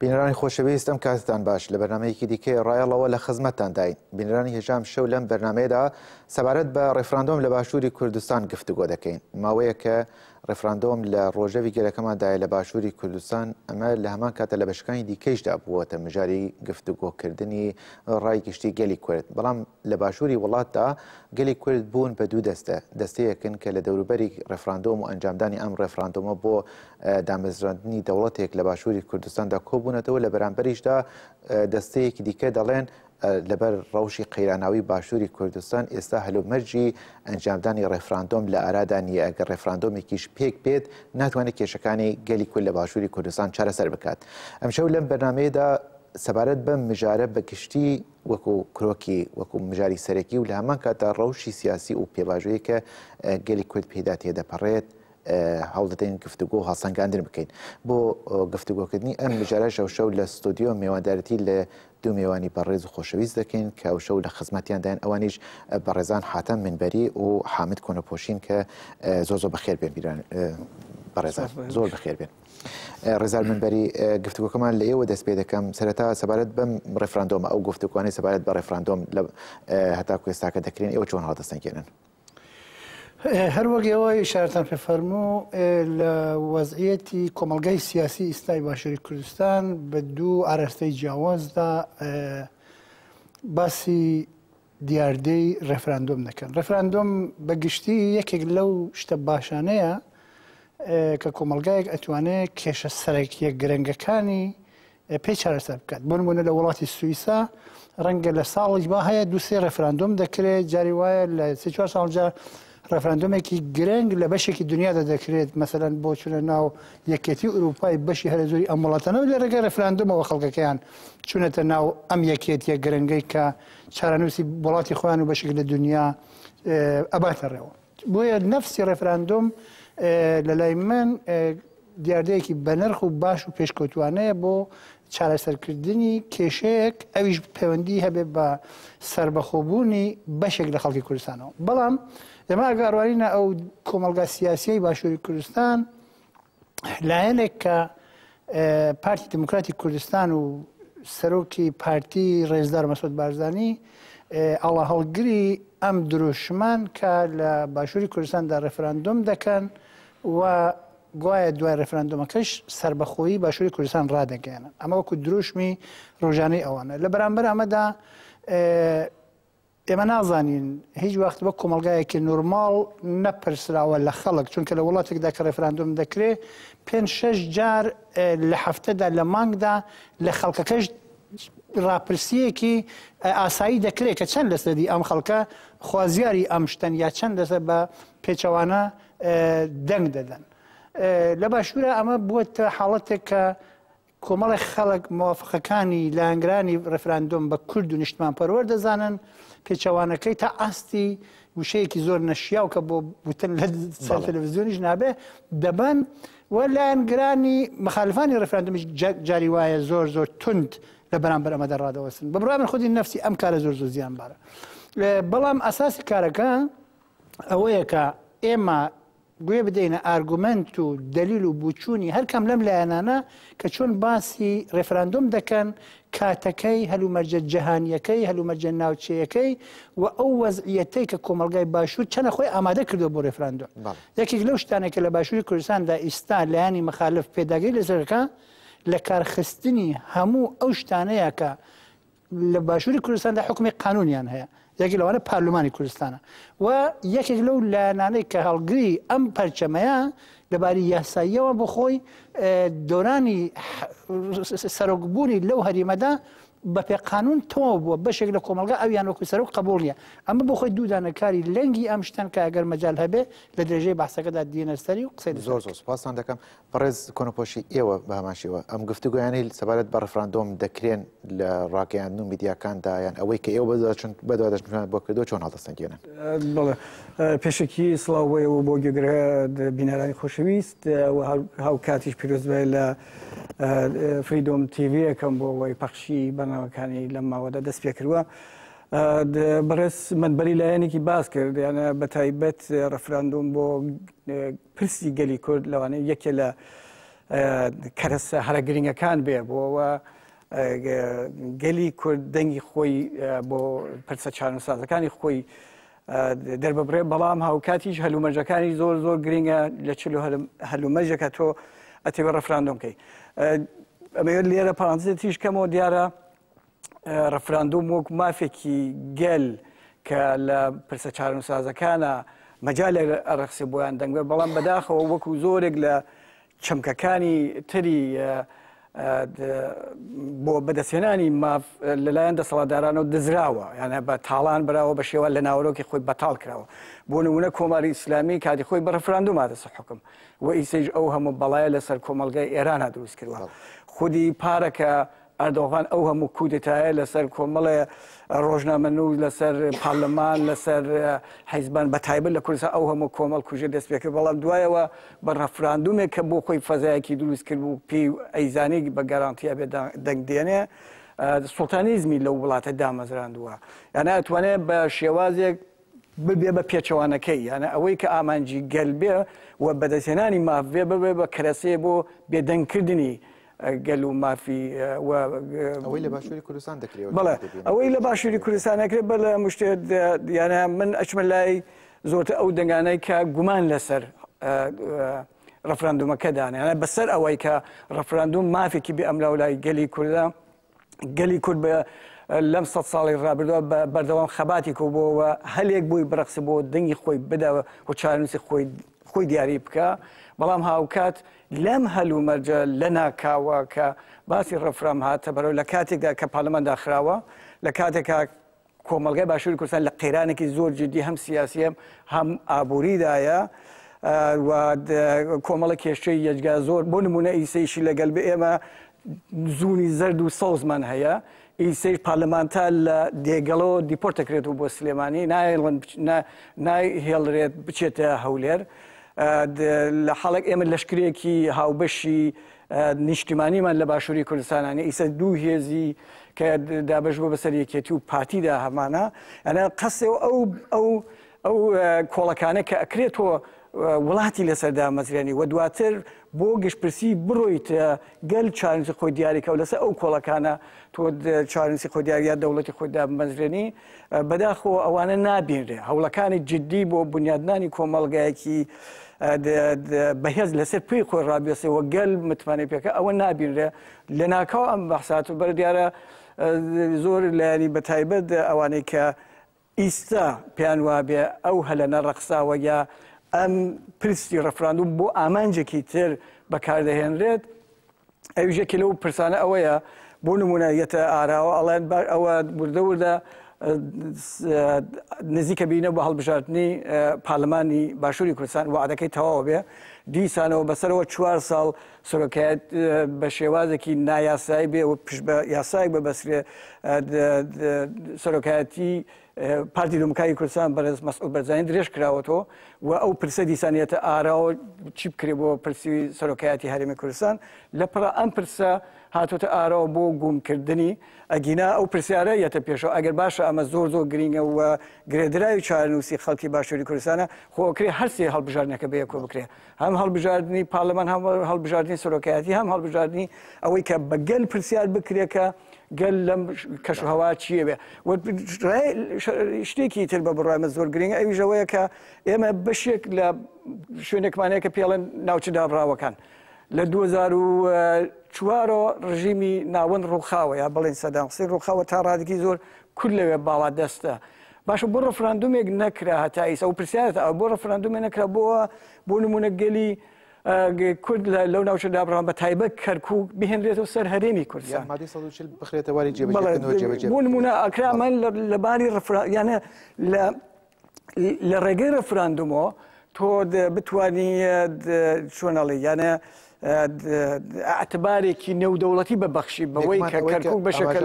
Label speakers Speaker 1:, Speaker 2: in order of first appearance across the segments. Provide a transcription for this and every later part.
Speaker 1: بینرانی خۆشەویست ئەم کاتتان باش لە بەرنمەیەکی دیکەی ڕایەڵەوە لە خزمەتتان داین. بینرانی هێژام شەو لەم بەرنمەیەدا سەبارەت بە ڕێفراندۆم لە باشووری کوردستان گفتوگۆ دەکەین. ماوەیە کە ڕێفراندۆم لە ڕۆژەوی گەلەکەماندایە لە باشووری کوردستان ئەمە لە هەمان کاتە لە بەشەکانی دیکەیشدا بووەتە مژاری گفتوگۆکردنی ڕای گشتی گەلی کورد. بەڵام لە باشووری وڵاتدا گەلی کورد بوون بە دوو دەستە. دەستەیەکن کە لە دەوروبەری ڕێفراندۆم و ئەنجامدانی ئەم ڕێفراندۆمە بۆ دامەزراندنی دەوڵەتێک لە باشووری کوردستاندا کۆبوونەتەوە، لە بەرامبەریشدا دەستەیەکی دیکە دەڵێن لەبەر ڕەوشی قەیراناوی باشووری کوردستان ئێستا هەلومەرجی ئەنجامدانی ڕێفراندۆم لە ئارادا نیە. ئەگەر ڕێفراندۆمێکیش پێک بێت ناتوانێت کێشەکانی گەلی کورد لە باشووری کوردستان چارەسەر بکات. ئەمشەو لەم بەرنمەیەدا سەبارەت بەم مژارە بەگشتی وەکو کرۆکی وەکو مژاری سەرەکی و لە هەمان کاتە ڕەوشی سیاسی و پێواژەیە کە گەلی کورد پێدا تێدەپەڕێت هەوڵ دەدەین گفتوگۆ هەڵسەنگاندن بکەین. بۆ گفتوگۆکردنی ئەم مژارە شەو لە ستۆدیۆ میواندارەتی لە دوو میوانی بەڕێز و خۆشەویست دەکەین کە ئەو شەو لە خزمەتیان داین. ئەوانیش بەڕێزان حاتەم منبەری و حامد کۆنەپۆشین کە زۆر بەخێر بێن بەڕێزان زۆر بەخێر بێن. ڕێزار منبەری گفتوگۆکەمان لە ئێوە دەست پێ دەکەم. سەرەتا سەبارەت بەم ڕێفراندۆمە ئەو گفتوگوانەی سەبارەت بە ڕێفراندۆم لە هەتاکو ئێستاکە دەکرێن ئێوە چۆن هەڵدەستەنگێنن؟
Speaker 2: هەر وەک ئێوە ئیشارەتان پێ فەرموو لە وەزعیەتی کۆمەلگای سیاسی ئیستای باشووری کوردستان بە دوو ئاراستەی جیاوازدا باسی دیاردەی ڕێفراندۆم دەکەن. ڕێفراندۆم بەگشتی یەکێک لەو شتە باشانەیە کە کۆمەلگایەک ئەتوانێت کێشە سەرەکیە گرنگەکانی پێی چارەسەر بکات. بۆ نمونە لە وڵاتی سوئیسا ڕەنگە لە ساڵێک با هەیە دووسێ ڕێفراندۆم دەکرێت، جاری وایە لە 3-4 ساڵجا ڕێفراندۆمێکی گرنگ لە بەشێکی دنیادا دەکرێت، مەسەلەن بۆ چونە ناو یەکێتی ئوروپای بەشی هەرە زۆری ئەم وڵاتانەوە لە ڕێگەی ڕێفراندۆمەوە خەڵکەکەیان چونەتە ناو ئەم یەکێتیە گرنگەی کە چارەنووسی وڵاتی خۆیان و بەشێک لە دنیا ئەباتە ڕێوە. بۆیە نەفسی ڕێفراندۆم لە لای من دیاردەیەکی بەنرخ و باش و پێشکەوتوانەیە بۆ چارەسەرکردنی کێشەیەک ئەویش پەیوەندی هەبێ بە سربەخۆبوونی بەشێک لە خەڵکی کوردستانەوە. بەڵام ئێمە ئەگەڕوانینە ئەو کۆمەلگا سیاسیەی باشووری کوردستان لایەنێک کە پارتی دموکراتی کوردستان و سەرۆکی پارتی ڕێزدار مەسعود بارزانی ئاڵا هەڵگری ئەم دروشمان کە لە باشووری کوردستاندا ڕێفراندۆم دەکەن و گوایە دوای ڕێفراندۆمەکەش سربەخۆیی باشووری کوردستان ڕادەگەیەنن. ئەمە وەکو دروشمی ڕۆژانەی ئەوانە. لە بەرامبەر ئەمەدا ئێمە نازانین هیچ وەخت بە کۆمەلگایەکی نورماڵ نەپرسراوە لە خەڵک، چونکە لە وڵاتێکدا کە ڕێفراندۆم دەکرێت 5-6 جار لە هەفتەدا لە مانگدا لە خەڵکەکەش ڕاپرسیەکی ئاسایی دەکرێت کە چەند لەسەری ئەم خەڵکە خوازیاری ئەم شتن یا چەند لەسەر بە پێچەوانە دەنگ دەدەن. لە باشوورە ئەمە بووە حاڵەتێک کە کۆمەڵی خەڵک موافقەکانی لایەنگرانی ڕێفراندۆم بە کورد و نیشتمان پەروەەر دەزانن پێچەوانەکەی تا ئاستی وشەیەکی زۆر نەشیاو کە بۆ بوتن لە تەلەڤیزیۆنیش نابێ دەبن و لایەنگرانی مخالفانی ڕێفراندۆمیش جاری وایە زۆر تند لە بەرامبەر ئەمەدا ڕادەوەستن. بەبڕای من خودی نەفسی ئەم کارە زۆر زیانبارە. بەڵام ئاساسی کارەکە ئەوەیە کە ئێمە گوێ بدەینە ئارگومنت و دلیل و بوچوونی هەرکەم لەم لایەنانە کە چۆن باسی ڕێفراندۆم دەکەن کاتەکەی هەلومەرجە جەهانیەکەی هەلومەرجە ناوچەیەکەی و ئەو وەزعیەتەی کە کۆمەلگای باشوور چەنە خۆی ئامادە کردو بۆ ڕێفراندۆم. یەکێک لەو شتانێکە لە باشووری کوردستاندا ئیستا لایەنی مخالف پێداگەی لەسەرەکە لە کارخستنی هەموو ئەو شتانەیە کە لە باشووری کوردستاندا حکومی قانونیان هەیە. یەکی لەوانە پارلمانی کوردستانە و یەکێک لەو لایەنانەی کە هەڵگری ئەم پەرچەمەیە لەباری یاساییەوە بۆ خۆی دۆرانی سەرۆکبوونی لەو هەریمەدا بە پێ قانون تەواو بووە بەشێک لە کۆمەلگا ئەویان وەکو سەرۆک قبوڵ نییە. ئەمە بۆ خۆی دوودانەکاری لەنگی ئەم شتن کە ئەگەر مەجال هەبێ لە درێژەی باسەکەدا دێنە سەری و قسەی
Speaker 1: زۆر سوپاسان دەکەم. بەڕێز کۆنەپۆشی ئێوە بە هەماشیوە ئەم گفتوگویانەی سەبارەت بە ڕێفراندۆم دەکرێن لە ڕاگەیاندن و میدیاکاندا یان ئەوەی کە ئێوە بەدوادەچوان بۆ کردو چۆن هەڵدەستەنگێنن؟
Speaker 3: بەڵێ پێشکی سڵاوەیەوە بۆ گوێگرە بینەرانی خۆشەویست و هاو کاتیش پیرۆزبێ لە فریدۆم تیڤی یەکەم بۆ ئەوەی پەخشی بەناوەکانی لەم ماوەدا دەست پێ کردووە. بەڕێز منبەری لایەنێکی باس کرد، یانە بەتایبەت ڕێفراندۆم بۆ پرسی گەلی کورد لەوانەیە یەکێ لە کەرەسە هەرە گرنگەکان بێ بۆەوە گەلی کورد دەنگی خۆی بۆ پرسە چارەسازەکانی خۆی دەرببڕێ بەڵام هاوکاتیش هەلومەرجەکانی زۆر زۆر گرنگە لە چ هەلومەرجەکە تۆ ئەتێ بە ڕەفراندۆم بکەی ئەمە لێرە پارانتزێتیش کەمەوە دیارە ڕەفراندۆم وەک مافێکی گەل کە لە پرسە چارەسازەکانە مەجالێک ئەڕەخسێ بۆیان دەنگبێت بەڵام بەداخەوە وەکو زۆرێک لە چەمکەکانی تری بۆ بەدەستێنانی ماف لەلایەن دەسەڵاتدارانەوە دزراوە یانە بە تاڵان براوە بە شێوە لە ناوەرۆکی خۆی بەتاڵ کراوە بۆ نمونە کۆماری ئیسلامی کاتی خۆی بە ڕەفراندۆم هاتە حکم و ئیسەیش ئەو هەموو بەڵایە لەسەر کۆمەڵگای ئێرانە دروست کردووە خودی پارەکە ئەردۆغان ئەو هەموو کودتایە لەسەر کۆمەڵێ ڕۆژنامەنووس لەسەر پارلەمان لەسەر حیزبان بە تایبەت لە کوردستان ئەو هەموو کۆمەڵ کوژە دەست پێ کرد بەڵام دوایەوە بە ڕەفراندۆمێک کە بۆ خۆی فەزایەکی دروست کرد و پێی ئەیزانی بە گارانتیا بێ دەنگ دێنێ سوڵتانیزمی لەو وڵاتە دامەزراندووە یانە ئەتوانێت بە شێوازێک ببێ بە پێچەوانەکەی یانە ئەوەی کە ئامانجی گەل بێ و بەدەستێنانی مافێ ببێ بە کەرەسێ بۆ بێدەنگکردنی گەل و مافی
Speaker 1: ئەوەی لە باشووری کوردستان دەکرێت
Speaker 3: بەڵێ ئەوەی لە باشووری کوردستان دەکرێت بە لە مشتێت یانە من ئەچمە لای زۆرتر ئەو دەنگانەی کە گومان لەسەر ڕەفراندۆمەکەدان یانە بەسەر ئەوەی کە ڕەفراندۆم مافێکی بێ ئەملاو لای گەلی کوردە گەلی کورد بە لەم 100 ساڵی ڕابردووە بە بەردەوام خەباتی کۆبەوە هەلێک بووی بڕەخسە بۆ دەنگی خۆی بدەوە و چارەنووسی خۆی دیاری بکە بەڵام هاوکات لەم هەلومەرجە لە ناکاوە کە باسی ڕەفرام هاتە بەرەو لە کاتێکدا کە پارلەمان داخراوە لە کاتێکا کۆمەلگای باشووری کوردستان لە قەیرانێکی زۆر جدی هەم سیاسیە هەم ئابووریدایە و کۆمەڵە کێشەی یەکجا زۆر بۆ نمونە ئیسەیشی لەگەل بە ئێمە زوونی زەرد و سەوزمان هەیە ئیسەی پارلەمانتا لە دێگەڵەوە دیپۆرتەکرێت و بۆ سلێمانی نایهێڵرێت بچێتە هەولێر لە حاڵێک ئێمە لەشکرێکی هاوبەشی نیشتیمانیمان لە باشووری کوردستانانی ئیسە دوو هێزی کە دابش بۆ بەسەر یەکێتی و پارتیدا هەمانە ئەنە قەسەوە ئەو کۆڵەکانە کە ئەکرێتەوە وڵاتی لەسەردا مەزرێنی و دواتر بۆ گشتپرسی بڕۆیتە گەل چارەنووسی خۆی دیاریکە و لەسەر ئەو کۆڵەکانە تۆ چارەنووسی خۆی دیاری یا دەوڵەتی خۆیدا مەزرێنی بەداخەوە ئەوانە نابینرێ هەوڵەکانی جدی بۆ بنیادنانی کۆمەڵگایەکی بەهێز لەسەر پێی خۆی ڕابێسەوە گەل متمانەی پێکە ئەوە نابینرێ لە ناکاو ئەم بەحسات و بەر دیارە زۆر لایانی بەتایبەت ئەوانەی کە ئیستا پێیان وابێ ئەو هەلەنە ڕەخساوە یا ئەم پرسی ڕەفراندۆم بۆ ئامانجێکی تر بەکاردەهێنرێت ئەوژێکی لەو پرسانە ئەوەیە بۆ نمونە یەتە ئاراوە ئەڵێن ئەوە وردە نزیکە بینە بە هەڵبژاردننی پارلەمانی باشووری کوردستان وعدەکەی تەواو بێ دیسانەوە بەسەرەوە 4 ساڵ سۆرۆکایەت بە شێوازێکی نایاسایی بێ و پشت بە یاسایك ببەسرێ سۆرۆکایەتی پارتی دموکراتی کوردستان بەرز مەسعود بەرزانی درێژ کراوەتەوە و ئەو پرسە دیسانیەتە ئاراوە چی بکرێ بۆ پرسی سەرۆکایەتی هەرێمی کوردستان لە پڕە ئەم پرسە هاتوتە ئاراوە بۆ گوومکردنی ئەگینا ئەو پرسیارە یەتە پێشەوە ئەگەر باشە ئەمە زۆر گرینگە و گرێدراوی چارەنووسی خەڵکی باشووری کوردستانە خۆکرێ هەرسێ هەڵبژاردنەکە بەیەکۆ بکرێ هەم هەڵبژاردننی پارلەمان هەم هەڵبژاردننی سەرۆکایەتی هەم هەڵبژاردننی ئەوەی کە بە گەل پرسیار بکرێکە گەل لەم کەشوهەوا چیە بێ شتێکی تر بە بڕایمە زۆر گرنگە ئەویژەوەیە کە ئێمە بەشێک لە شوێنێکمانەیە کە پێڵێن ناوچە دابراوەکان لە 2004 ڕژیمی ناوەند ڕووخاوە یا بڵێن سەدام حوسێن ڕووخاوە تا ڕادێکی زۆر کورد لەوێ باڵا دەستە باشە بۆ ڕەفراندۆمێک نەکرا هەتا ئیسا و پرسیارەتە بۆ ڕەفراندۆمێک نەکرا بۆ نمونە گەلی کورد لەو ناوچە دابڕان بە تایبەت کەرکووک بهێنرێتەوە سەر هەرێمی کوردستان
Speaker 1: بخرێتە واری جێبەجێ
Speaker 3: بۆ نمونە ئەکرامان لەباری یانە لە ڕێگەی ڕەفراندۆمەوە تۆ بتوانی چۆنەڵی یانە ئەعتبارێکی نێودەوڵەتی ببەخشی بەوەی کە کەرکووک بەشەکە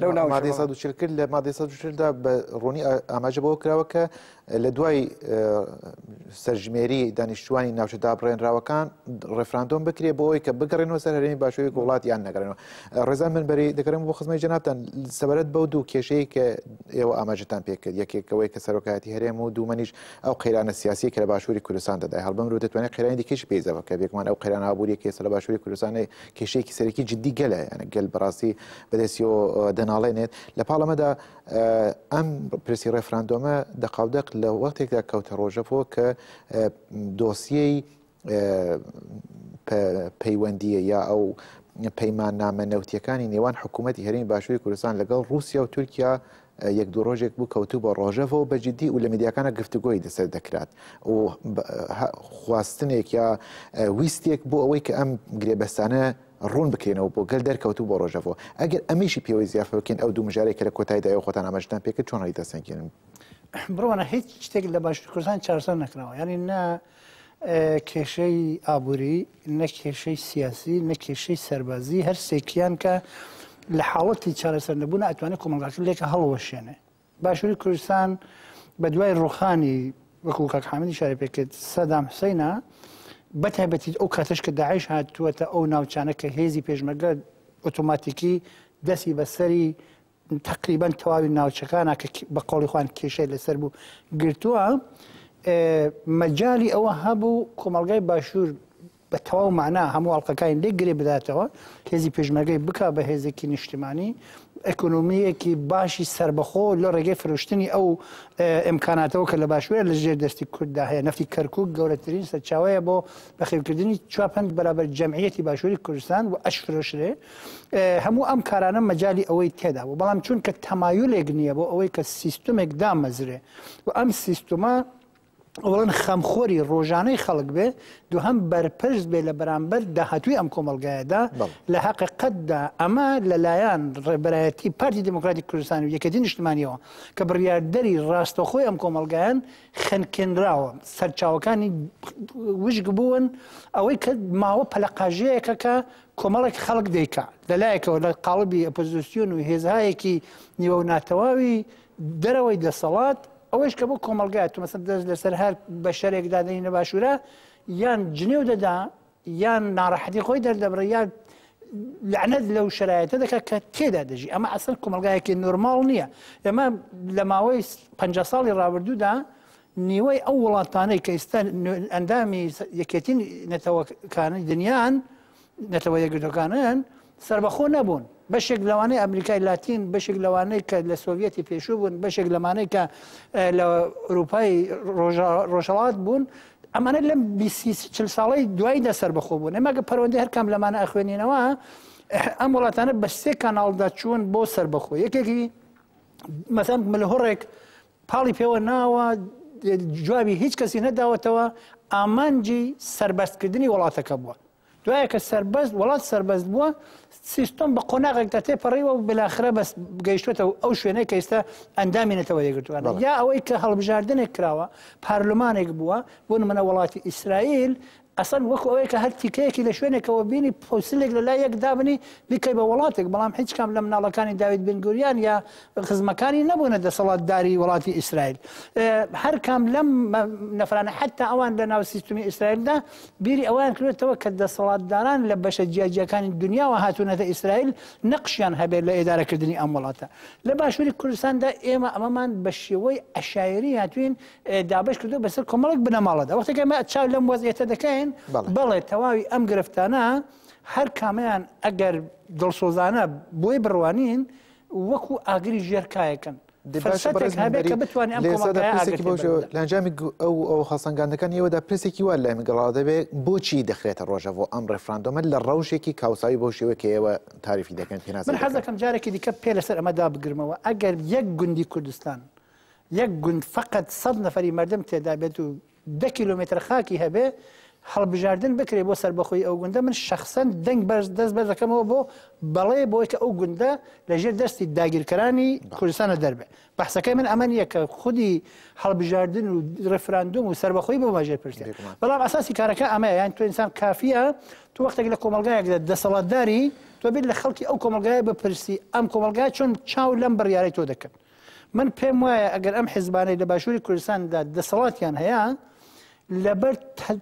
Speaker 3: لەو ناومادەی
Speaker 1: 140 کرد لە مادەی 140دا بە ڕوونی ئاماژە بەوە کراوە کە لە دوای سەرژمێری دانیشتوانی ناوچە دابڕێنراوەکان ڕێفراندۆم بکرێ بۆ ئەوەی کە بگەڕێنەوە سەر هەرێمی باشووری وڵات یان نەگەڕێنەوە. ڕێزان منبەری دەکەم بۆ خزمەی جەنابتان سەبارەت بەو دوو کێشەیە کە ئێوە ئاماژەتان پێکرد، یەکێکەوەی کە سەرۆکایەتی هەرێم و دوومەنیش ئەو قەیرانە سیاسی کە لە باشووری کوردستان دەدای هەڵبەم رو دەتوانێت قەیرانی دیکەش پێیزەوە کە بێکمان ئەو قەیرانە ئابووری کێسە لە باشووری کوردستانی کێشەیەکی سەرەکی جددی گەلە یانە گەل بەڕاستی بەدەستیەوە دەناڵێنێت. لە پاڵەمەدا ئەم پرسی ڕێفراندۆمە دەقاودەق لە وەختێکدا کەوتە ڕۆژەفەوە کە دۆسیەی پەیوەندیە یا ئەو پەیمان نامە نەوتیەکانی نێوان حکوومەتی هەرێمی باشووری کوردستان لەگەڵ رووسیا و تورکیا یەک دوو ڕۆژێک بوو کەوتوو بە ڕۆژەفەوە بەجددی و لە میدیاکانە گفتوگۆی دەسەر دەکرات و خواستنێک یا ویستێک بۆ ئەوەی کە ئەم گرێبەستانە ڕوون بکەینەوە بۆ گەل دەرکەوتوو بۆ ڕۆژەفەوە. ئەگەر ئەمیشی پێوەی زیافە بکەین ئەو دوو مژارێک کە لە کۆتاییدا ئەو خۆتان ئاماژەتان پێکرد چۆن هەڵیدەسەنگێنن؟
Speaker 2: بڕوانە هیچ شتێک لە باشووری کوردستان چارەسەر نەکراوە، یعنی نە کێشەی ئابووری، نە کێشەی سیاسی، نە کێشەی سەربازی، هەر سێکیان کە لە حاڵەتی چارەسەر نەبوون ئەتوانێت کۆمەڵگاکە لێکە هەڵوەشێنێ. باشووری کوردستان بە دوای ڕوخانی وەکو کاک حامدی شاری پێکرد سەدام حوسەینە بەتایبەتی ئەو کاتەش کە داعش هاتووەتە ئەو ناوچانە کە هێزی پێشمەرگە ئۆتۆماتیکی دەستی بەسەری تقریبان تەواوی ناوچەکانە کە بە قۆڵی خوان کێشەی لەسەر بوو گرتووە، مەجای ئەوە هەبوو کۆمەڵگای باشوور بە تەواو معنا هەموو ئەڵلقەکانی لێ گرێ بداتەوە، هێزی پێشمەرگەی بکە بە هێزێکی نیشتیمانی، ئەکۆنۆمیەکی باشی سربەخۆ لە ڕێگەی فرۆشتنی ئەو ئیمکاناتەوە کە لە باشوورە لە ژێر دەستی کورددا هەیە. نەفتی کەرکووک گەورەترین سەرچاوەیە بۆ بەخێوکردنی 4 بەرابەر جەمعیەتی باشووری کوردستان و ئەش فرۆشرێ. هەموو ئەم کارانە مەجای ئەوەی تێدا بوو، بەڵام چونکە تەمایلێک نییە بۆ ئەوەی کە سیستمێک دامەزرێ و ئەم سیستمە ئەوڵەن خەمخۆری ڕۆژانەی خەڵک بێ، دووهەم بەرپرس بێ لە بەرامبەر داهاتووی ئەم کۆمەڵگایەدا لە حەقیقەتدا ئەمە لەلایەن ڕێبەرایەتی پارتی دموکراتی کوردستان و یەکەتی نیشتیمانیەوە کە بڕیاردەری ڕاستەخۆی ئەم کۆمەڵگایان خەنکێنراوە، سەرچاوەکانی وشک بوون ئەوەی کە ماوە پەلەقاژەیەکە کە کۆمەڵێک خەڵک دەیکا لەلایەکەوە لە قاڵبی ئۆپۆزیسیۆن و هێزهایەکی نیوە و ناتەواوی دەرەوەی دەسەڵات ئەوەش کە بۆ کۆمەلگات و مەسەن دەست لەسەر هەر بە شەرێک دادەینە باشوورە یان جنێو دەدا یان ناڕەحەتی خۆی دەردەبڕێ یان لعنەت لەو شرایەتە دەکات کە تێدا دەژی. ئەمە ئەسڵ کۆمەلگایەکی نۆرماڵ نییە. ئێمە لە ماوەی 50 ساڵی ڕابردوودا نیوەی ئەو وڵاتانەی کە ئێستا ئەندامی یەکێتی نەتەوەکانی دنیایان نەتەوە یەکگرتوەکانیان سربەخۆ نەبوون. بەشێک لەوانەی ئەمریکای لاتین، بەشێک لەوانەی کە لە سۆڤێتی پێشوو بوون، بەشێک لەمانەی کە لە ئەوروپای ڕۆژهەڵات بوون، ئەمانە لەم 40 ساڵەی دواییدا سربەخۆ بوون. ئێمەگە پەروەندەی هەرکام لەمانە ئەخوێنینەوە ئەم وڵاتانە بە 3 کاناڵدا چوون بۆ سربەخۆ. یەکێکی مەسەڵەن ملهوڕێک پاڵی پێوە ناوە، جوابی هیچ کەسی نەداوەتەوە، ئامانجی سەربەستکردنی وڵاتەکە بووە. دوایە کە سەربەست وڵات سەربەست بووە، سیستم بە قۆناغێکدا تێپەڕیوە و بلاخرە بەس گەیشتوێتەوە ئەو شوێنەی کە ئێستا ئەندامێنێتەوە یەکگرتووانە. یا ئەوەی کە هەڵبژاردنێک کراوە، پارلمانێک بووە بۆ نمونە وڵاتی ئیسرائیل، ئەسەن وەکو ئەوەیە کە هەر تیکەیەکی لە شوێنێکەوە بینی پۆسیلێک لە لای یەک دابنی بیکەی بە وڵاتێک، بەڵام هیچ کام لە مناڵەکانی داوید بن-گوریان یا خزمەکانی نەبوونە دەسەڵاتداری وڵاتی ئیسرائیل. هەر کام لەم نەفرانە حتا ئەوان لە ناو سیستمی ئیسرائیلدا بیری ئەوان کردێتەوە کە دەسەڵاتداران لە بەشە جیاجیەکانی دنیاوە هاتوونەتە ئیسرائیل نەقشیان هەبێت لە ئێدارەکردنی ئەم وڵاتە. لە باشووری کوردستاندا ئێمە ئەمەمان بە شێوەی ئەشایری هاتوین دابش کردو بەسەر کۆمەڵێک بنەماڵەدا. وەختێک ئێمە چاو لەم وەزعیەتە دەکەین بەڵێ تەواوی ئەم گرفتانە هەر کامیان ئەگەر دڵسۆزانە بۆی بڕوانین وەکو ئاگری ژێرکایەکەن
Speaker 1: لەنجامی ئەو خەسەنگاندەکان ئێوەدا پرسێکی وا لای مگەڵا دەبێت بۆچی دەخرێتە ڕۆژەوە ئەم ڕێفراندۆمە لە ڕەوشێکی کاوساوی بۆ شێوە کە ئێوە تاریفی دەکەن پێناس.
Speaker 2: من حەز دەکەم جارێکی دیکە پێ لەسەر ئەمەدا بگرمەوە ئەگەر یەک گوندی کوردستان یەک گوند فقط 100 نەفەری مردم تێدا بێت و 10 کیلومتر خاکی هەبێ هەڵبژاردن بکرێ بۆ سەربەخۆی ئەو گوندە، من شخصەن دەنگ دەست بەر دەکەمەوە بۆ بەڵێ بۆی کە ئەو گوندە لەژێر دەستی داگیرکەرانی کوردستانە دەربێ. بەحسەکەی من ئەمە نییە کە خودی هەڵبژاردن و ڕێفراندۆم و سەربەخۆی بۆ ماژێر پرسێ، بەڵام ئەساسی کارەکە ئەمەیە، یان تۆ ئینسان کافیە تو وەختێک لە کۆمەلگایەکدا دەسەڵاتداری تۆ بێت لە خەڵکی ئەو کۆمەلگایە بپرسی ئەم کۆمەلگای چۆن چاو لەم بڕیارەی تۆ دەکەن. من پێم وایە ئەگەر ئەم حیزبانەی لە باشووری کوردستاندا دەسەڵاتیان هەیە لەبەر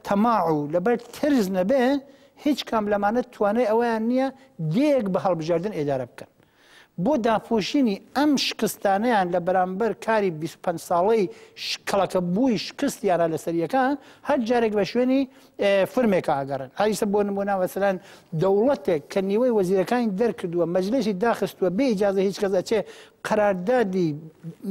Speaker 2: تەماع و لەبەر ترز نەبێ هیچ کام لەمانە توانای ئەویان نییە دێک بە هەڵبژاردن ئێدارە بکەن بۆ داپۆشینی ئەم شکستانەیان لە بەرامبەر کاری 25 ساڵەی کەڵەکە بووی شکستیانە لە سەریەکان هەر جارێک بە شوێنی فرمێکە ئاگەڕن هەریسە بۆ نمونە مەسەلەن دەوڵەتێک کە نیوەی وەزیرەکانی دەرکردووە مەجلسی داخستووە بێ ئیجازە هیچ کەس ئەچێ قەراردادی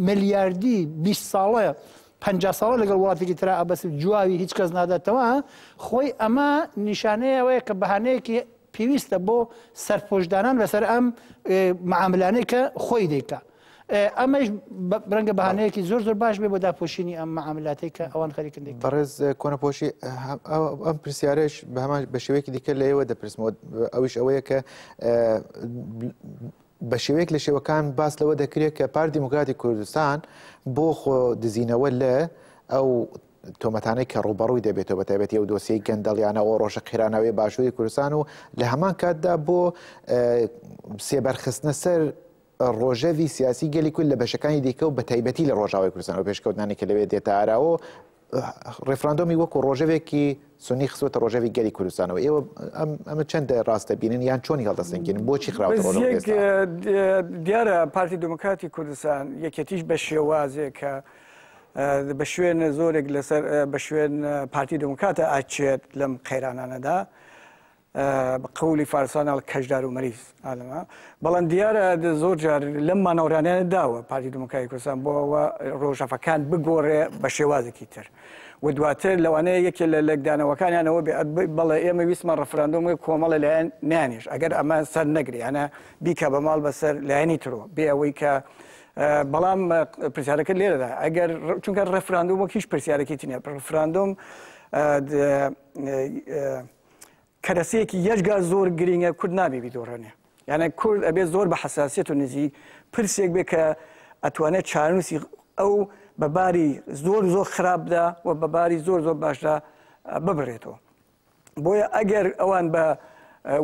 Speaker 2: ملیاردی 20 ساڵە 50 ساڵە لەگەڵ وڵاتێکی ترا ئەبەس جواوی هیچ کەس ناداتەوە خۆی ئەمە نیشانەیەوەیە کە بەهانەیەکی پێویستە بۆ سەرپۆشدانان لەسەر ئەم معاملانەی کە خۆی دەیکا ئەمەش ڕەنگە بەهانەیەکی زۆر زۆر باش بێ بۆ داپۆشینی ئەم معاملاتی کە ئەوان خەریکن دەیکا
Speaker 1: بەڕێز کۆنەپۆشی ئەم پرسیارەش بە هەمان بە شێوەیەکی دیکە لە ئێوە دەپرسمەوە ئەویش ئەوەیە کە بە شێوەیەک لە شێوەکان باس لەوە دەکرێت کە پارتی دیموکراتی کوردستان بۆ خۆ دزینەوە لە ئەو تۆمەتانەی کە ڕوبەڕووی دەبێتەوە بە تایبەتی ئەو دۆسیەی گەندەڵیانەوە ڕۆژە قیرانەوەی باشووری کوردستان و لە هەمان کاتدا بۆ سێبەرخستنە سەر ڕۆژەوی سیاسی گەلی کورد لە بەشەکانی دیکە و بە تایبەتی لە ڕۆژاوای کوردستان و پێشکەوتنانی کە لەوێ دێتە ئاراوە ڕێفراندۆمی وەکو ڕۆژەوێکی سنی خسوەتە ڕۆژەوی گەلی کوردستانەوە ئێوە ئەمە چەندە ڕاستە بینن یان چۆنی هەڵدەستنگرن بۆچی خراوەتە
Speaker 3: دیارە پارتی دموکراتی کوردستان یەکێتیش بە شێوازێک کە بە شوێن زۆرێک لەسەر بە شوێن پارتی دموکراتە ئاچێت لەم قەیرانانەدا بە قەولی فارسانە کەژدار و مەریز ئالەمە بەڵام دیارە زۆر جار لەم مانەوڕانیانە داوە پارتی دموکراتی کوردستان بۆ ئەوە ڕۆژەفەکان بگۆڕێ بە شێوازێکی تر و دواتر لەوانەیە یەکێ لە لەگدانەوەکانیانەوە بەڵێ ئێمە ویسمان ڕەفراندۆمی کۆمەڵە لایەن نیانیش ئەگەر ئەمە سەر نەگری یانە بیکە بە ماڵ بەسەر لایەنی ترەوە بێ ئەوەی کە بەڵام پرسیارەکە لێرەدا ئەگەر چونکە ڕەفراندۆم هیچ پرسیارێکی نییە ڕەفراندۆم کەرەسەیەکی یەکجار زۆر گرینگە کورد نابێ بیدۆڕێنێ یانە کورد ئەبێ زۆر بە حەساسیەت و نزیک پرسێک بێ کە ئەتوانێت چارنووسی ئەو بەباری زۆر زۆر خراپدا و بەباری زۆر زۆر باشدا ببڕێتەوە بۆیە ئەگەر ئەوان بە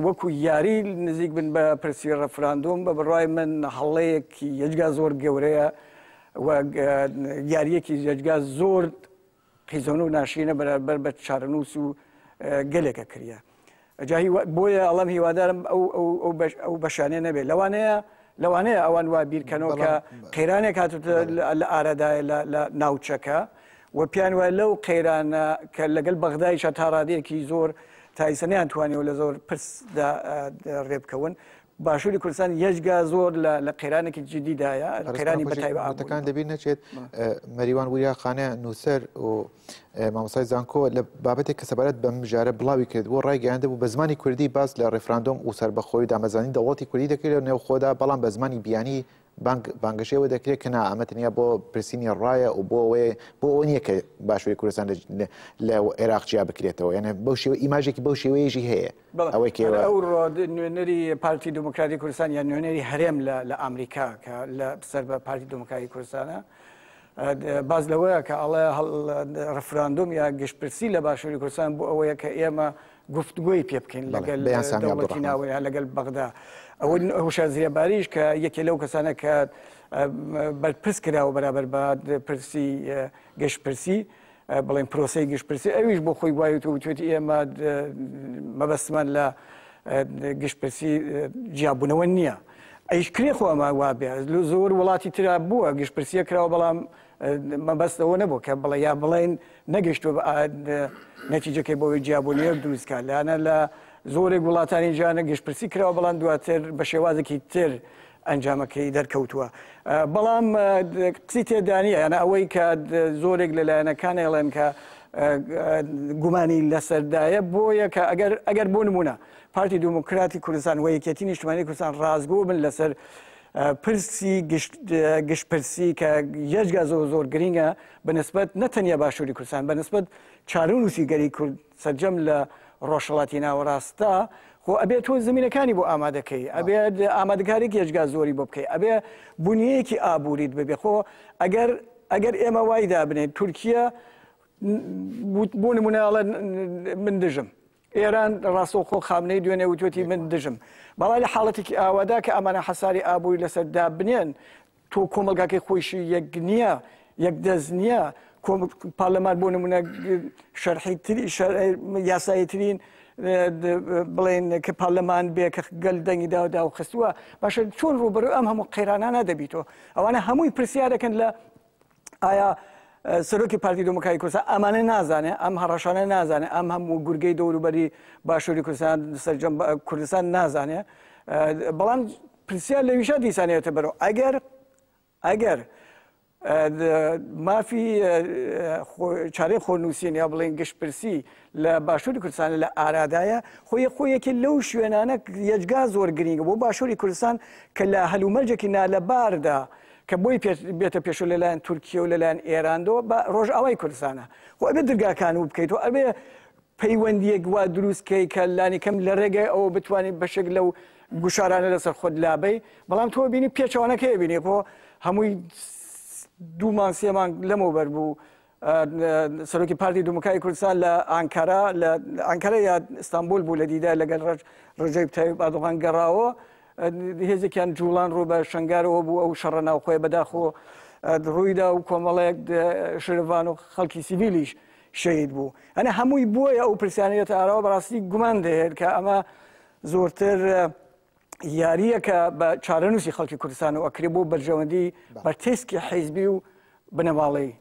Speaker 3: وەکو یاری نزیک بن بە پرسی ڕەفراندۆم بە بڕای من هەڵەیەکی یەکجا زۆر گەورەیە و یاریەکی یەکجا زۆر قیزۆن و ناشینە بەرامبەر بە چارەنووس و گەلێکە کردە جاهی بۆیە ئەڵەم هیوادارم ئەو بەشانێ نەبێت لەوانەیە ئەوان وا بیرکەنەوە کە قەیرانێک هاتوتە لە ئارادایە لە ناوچەکە و پیان وایە لەو قەیرانە کە لەگەڵ بەغدایشە تا ڕادەیەکی زۆر تایسەنیان توانیەوە لە زۆر پرسدا ڕێبکەون باشووری کوردستان یەکجا زۆر لە قەیرانێکی جدیدایە قەیرانی بەتایبەتەکان
Speaker 1: دەبیر نەچێت مەریوان وریاخانە نووسەر و مامۆستای زانکۆ لە بابەتێک کە سەبارەت بەم ژارە بڵاوی کردبوو ڕایگەیاندە بوو بە زمانی کوردی باس لە ڕێفراندۆم و سەربەخۆی دامەزانی دەوڵەتی کوردی دەکرێت نێو خۆدا بەڵام بە زمانی بیانی بانگەشەوە دەکرێت کە نا ئەمە تەنیا بۆ پرسینی ڕایە و بۆ ئەوە نییە کە باشووری کوردستان لە عێراق جیا بکرێتەوە یعنی بەو شێوە ئیماژێکی بەو شێوەیەژی هەیە
Speaker 3: ئەو نوێنەری پارتی دموکراتی کوردستان یان نوێنەری هەرێم لە ئەمریکا کە لە سەر بە پارتی دموکراتی کوردستانە باز لەوەیە کە ئەڵێ ڕەفراندۆم یا گشتپرسی لە باشووری کوردستان بۆ ئەوەیە کە ئێمە گفتگۆی پێ بکەین لەگەڵ دەوڵەتی ناوەیە لەگەڵ بەغدا ئەوە هوشار زیێباریش کە یەکێ لەو کەسانە کە بەرپرس کراوە بەرامبەر بە پرسی گەشتپرسی بڵێن پرۆسەی گشتپرسی ئەویش بۆ خۆی وایە توێتی ئێمە مەبەستمان لە گشتپرسی جیابوونەوە نییە ئەیش کرێ خۆ ئەمە وابێ زۆر وڵاتی ترا بووە گشتپرسیە کراوە بەڵام مەبەستەوە نەبوو کە بڵێ یا بڵێن نەگەشتوە نەتیجەکەی بۆی جیابوونیەک دروستکە لەانە لە زۆرێک وڵاتانی جانە گشتپرسی کراوە بەڵام دواتر بە شێوازێکی تر ئەنجامەکەی دەرکەوتووە بەڵام قسەی تێدانیە یانە ئەوەی کە زۆرێک لەلایەنەکانە ئەڵێن کە گومانی لەسەردایە بۆیە کە ئەگەر بۆ نمونە پارتی دموکراتی کوردستان و یەکێتی نیشتیمانی کوردستان ڕازگۆ بن لەسەر پرسی گشتپرسی کە یەکجا زۆر گرینگە بەنسبەت نەتەنیا باشووری کوردستان بەنسبەت چارەنووسی گەری کورد سەرجەم لە ڕۆژهەڵاتی ناوەڕاستە خۆ ئەبێت تۆ زمینەکانی بۆ ئامادەکەی ئەبێت ئامادەکارێک یەکجا زۆری بۆ بکەی ئەبێ بنیەیەکی ئابووریت ببێ خۆ ئەگەر ئێمە وای دابنێت تورکیا بۆ نمونەڵە من دژم ئێران ڕاستەوخۆ خامنەی دوێنێ وتوێتی من دژم بەڵای لە حاڵەتێکی ئاوادا کە ئەمانە حەساری ئابووری لەسەر دابنێن تۆ کۆمەلگاکەی خۆیشی یەک نییە یەک دەست نییە پارلەمان بۆ نمونە شەرحی یاساییترین بڵێن کە پارلەمان بێ کە گەل دەنگی داودا و خستووە باشە چۆن ڕوبەرۆ ئەم هەموو قەیرانانە دەبیتەوە ئەوانە هەمووی پرسیار دەکەن لە ئایا سەرۆکی پارتی دموکراتی کوردستان ئەمانە نازانێ ئەم هەڕەشانە نازانێ ئەم هەموو گورگەی دەوروبەری باشووری کوردستان سەرجەم کوردستان نازانێ بەڵام پرسیار لەویشە دیسانێتە بەرەوە ئەگەر مافی چارەی خۆنووسین یا بڵێن گشتپرسی لە باشووری کوردستان لە ئارادایە خۆیەکی لەو شوێنانە یەجگا زۆر گرنگە بۆ باشووری کوردستان کە لە هەلومەرجێکی نالەباردا کە بۆی بێتە پێشوو لەلایەن تورکیە و لەلایەن ئێراندەوە بە ڕۆژئاوای کوردستانە خۆ ئەبێ دەرگاکان و بکەیتەوە ئەبێ پەیوەندیەک وا دروستکەی کە لانی کەم لە ڕێگەی ئەوە بتوانین بەشێک لەو گوشارانە لەسەر خۆت لابەی بەڵام تۆ بینی پێچەوانەکەی بینێ بۆ هەمووی دوومان سێمان لەمەوبەر بوو سەرۆکی پارتی دموکراتی کوردستان لە ئەنکارە یا ئیستانبول بوو لە دیدار لەگەڵ ڕەجەیب تایب ئەردۆغان گەڕاوە هێزێکیان جوڵان ڕۆ بە شنگارەوە بوو ئەو شەڕە ناوخۆی بەداخۆ ڕوویدا و کۆمەڵەیەک شرڤان و خەڵکی سیڤیلیش شەید بوو ئەنە هەمووی بۆیە ئەو پرسیانەتە ئاراوە بەڕاستی گومان دەهێت کە ئەمە زۆرتر یاریەکە بە چارەنووسی خەڵکی کوردستان و ئەکرێ بۆ بەرژەوەندی بە تێسکی حیزبی و بنەماڵەی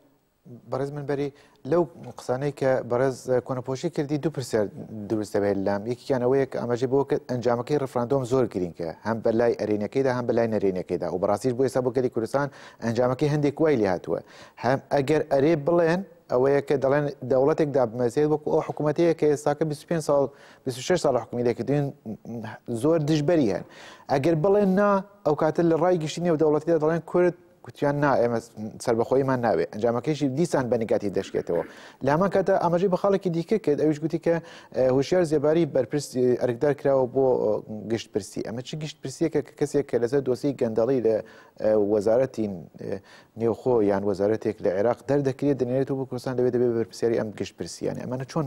Speaker 1: بەڕێز منبەری لەو قسانەی کە بەڕێز کۆنەپۆشی کردی دوو پرسیار دروستە بێت لام یەکیان ئەوەیە کە ئەمەژێ بۆ کە ئەنجامەکەی ڕفراندۆم زۆر گرینگە هەم بەلای ئەرێنەکەیدا هەم بەلای نەرێنەکەیدا و بەڕاستیش بۆ ئێستا بۆ گەلی کوردستان ئەنجامەکەی هەندێک وای لێ هاتووە هەم ئەگەر ئەرێ بڵێن ئەوەیە کە دەڵێن دەوڵەتێکدا بمەزێت وەکو ئەو حکوومەتەیە کە ئێستاکە 25 ساڵ 26 ساڵ حکومی دەکردوین زۆر دژبەری هەن ئەگەر بڵێن نا ئەو کاتر لە ڕای گشتنی و دەوڵەتیدا دەڵێن کورد کوتیان نا ئێمە سربەخۆیمان ناوێ ئەنجامەکەیشی دیسان بەنگاتی دەشکێتەوە لامان کاتە ئاماژەی بە خاڵێکی دیکە کرد ئەویش گوتی کە هوشیار زێباری بەرپرسی ئەرکدار کراوە بۆ گشتپرسی ئەمە چی گشتپرسیەکە کە کەسێک کە لەسەر دۆسی گەندەڵی لە وەزارەتی نێوخۆ یان وەزارەتێک لە عێراق دەردەکرێت دەنێرێتەوە بۆ کوردستان لەوێ دەبێت بەرپرسیاری ئەم گشتپرسیانە ئەمەە چۆن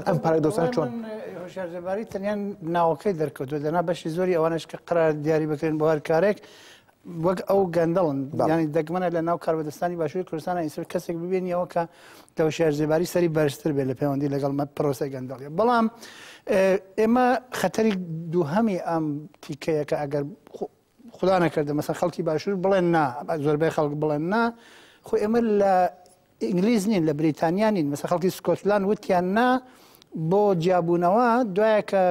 Speaker 1: ئەم پارادۆسان چۆن
Speaker 2: هوشیار زێباری تەنیان ناوەکەی دەرکەوتووە دەنا بەشی زۆری ئەوانش کە قرار دیاری بکرێن بۆ هەر کارێک وەک ئەو گەندەڵن ینی دەگمەنە لە ناو کاربەدەستانی باشووری کوردستانە ئیسر کەسێک ببینیەوە کە هوشیار زێباری سەری بەرزتر بێت لە پەیوەندی لەگەڵ پرۆسەی گەندەڵیە بەڵام ئێمە خەتەری دووهەمی ئەم تیکەیە کە ئەگەر خدا نەکردە مەسەن خەڵکی باشوور بڵێن نا زۆربەی خەڵک بڵێن نا خۆ ئێمە لە ئینگلیز نین لە بریتانیا نین مەسەن خەڵکی سکۆتلان وتیان نا بۆ جیابوونەوە دوایە کە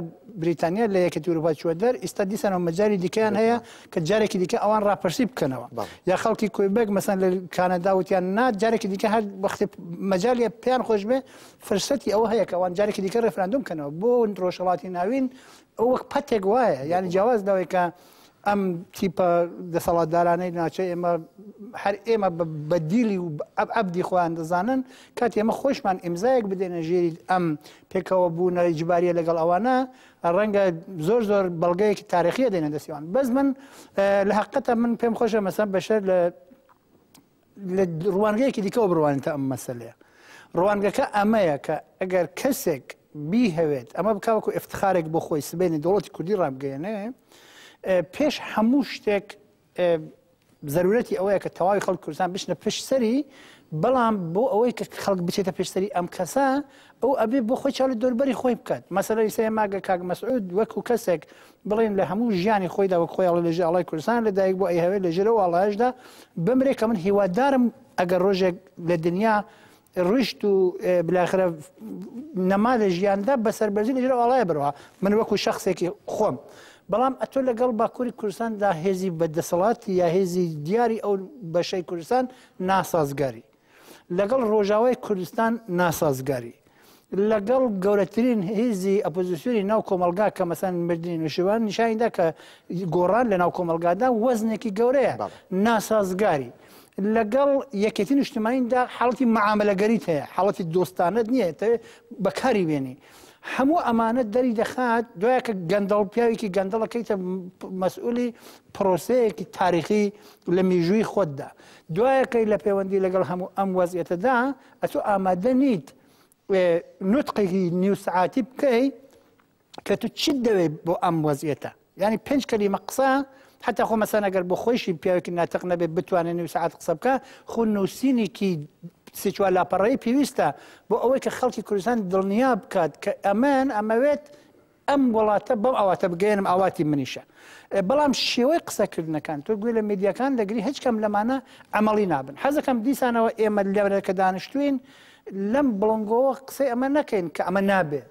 Speaker 2: بریتانیا لە یەکێتی ئەوروپا چووە دەر ئێستا دیسانەوە مەجاری دیکەیان هەیە کە جارێکی دیکە ئەوان ڕاپرسی بکەنەوە یا خەڵکی کوێبێک مەسەن لە کانەدا وتیان نا جارێکی دیکە هەر وەختی مەجالیە پێیان خۆش بێ فرسەتی ئەوە هەیە کە ئەوان جارێکی دیکە ڕێفراندۆم بکەنەوە بۆ ڕۆژهەڵاتی ناوین ئەو وەک پەتێک وایە یعنی جیاواز داوای کە ئەم تیپە دەسەڵاتدارانەی ناچەی ئێمە هەر ئێمە بە دیلی و عەبدی خۆیان دەزانن کاتی ئێمە خۆشمان ئیمزایەک بدەینە ژێری ئەم پێکەوە بوونە ئیجباریە لەگەڵ ئەوانە ڕەنگە زۆر بەڵگەیەکی تاریخیە دێنە دەستیوان بەس من لە حەقیقەتە من پێم خۆشە مەسەن بەشەر لە ڕوانگەیەکی دیکەەوە بڕوانێتە ئەم مەسەلەیە ڕوانگەکە ئەمەیە کە ئەگەر کەسێک بیهەوێت ئەمە بکوەکو افتخارێک بۆ خۆی سبێنی دەوڵەتی کوردی ڕابگەیەنێ پێش هەموو شتێک زەرورەتی ئەوەیە کە تەواوی خەڵک کوردستان بشنە پشتسەری بەڵام بۆ ئەوەی کە خەڵک بچێتە پشتسەری ئەم کەسە ئەو ئەبێ بۆ خۆی چاڵی دۆربەری خۆی بکات مەسەلەی سێ ماگە کاک مەسعود وەکو کەسێک بڵێن لە هەموو ژیانی خۆیدا وەک خۆی لە ژاڵای کوردستان لەدایک بۆ ئەیهەوێت لە ژێرە وڵایشدا بمرێ کە من هیوادارم ئەگەر ڕۆژێک لە دنیا ڕشت و بلاخرە نەما لە ژیاندا بەسەربەرزی لە ژێرە وڵایە بڕەوە من وەکو شەخصێکی خۆم بەڵام ئەتۆ لەگەڵ باکووری کوردستاندا هێزی بەدەسەڵاتی یا هێزی دیاری ئەو بەشەی کوردستان ناسازگاری لەگەڵ ڕۆژاوای کوردستان ناسازگاری لەگەڵ گەورەترین هێزی ئەپۆزیسیۆنی ناو کۆمەلگا کە مەسەن مردنی نوێشەوان نیشانیدا کە گۆڕان لە ناو کۆمەلگادا وەزنێکی گەورەیە ناسازگاری لەگەڵ یەکێتی نیشتیمانیدا حاڵەتی مەعاملەگەریت هەیە حاڵەتی دۆستانت نییە بەکاری بێنی هەموو ئەمانە دەری دەخات دوایە کە گەندەڵ پیاوێکی گەندەڵەکەیتە مەسئولی پرۆسەیەکی تاریخی لە میژووی خۆتدا دوایەکەی لە پەیوەندی لەگەڵ هەموو ئەم وەزعەتەدا ئەتۆ ئامادە نیت نوتقێکی نیو سەعاتی بکەی کە تو چیت دەوێت بۆ ئەم وەزعەتە یعنی 5 کەلیمە قسە حتى خۆ مەسەن ئەگەر بۆ خۆشی پیاوێکی ناتەق نەبێت بتوانێت نووس ساعات قسە بکە خۆ نووسینێکی سێچوار لاپەڕەیی پێویستە بۆ ئەوەی کە خەڵکی کوردستان دڵنیا بکات کە ئەمەوێت ئەم وڵاتە بەم ئاواتە بگەێنم ئاواتی منیشە. بەڵام شێوەی قسەکردنەکان تۆ گوێ لە میدیاکان دەگری هیچ کەم لەمانە ئەمەڵی نابن. حەزەکەم دیسانەوە ئێمە لێرەکە دانیشتوین لەم بڵنگەوە قسەی ئەمە نەکەین کە ئەمە نابێ.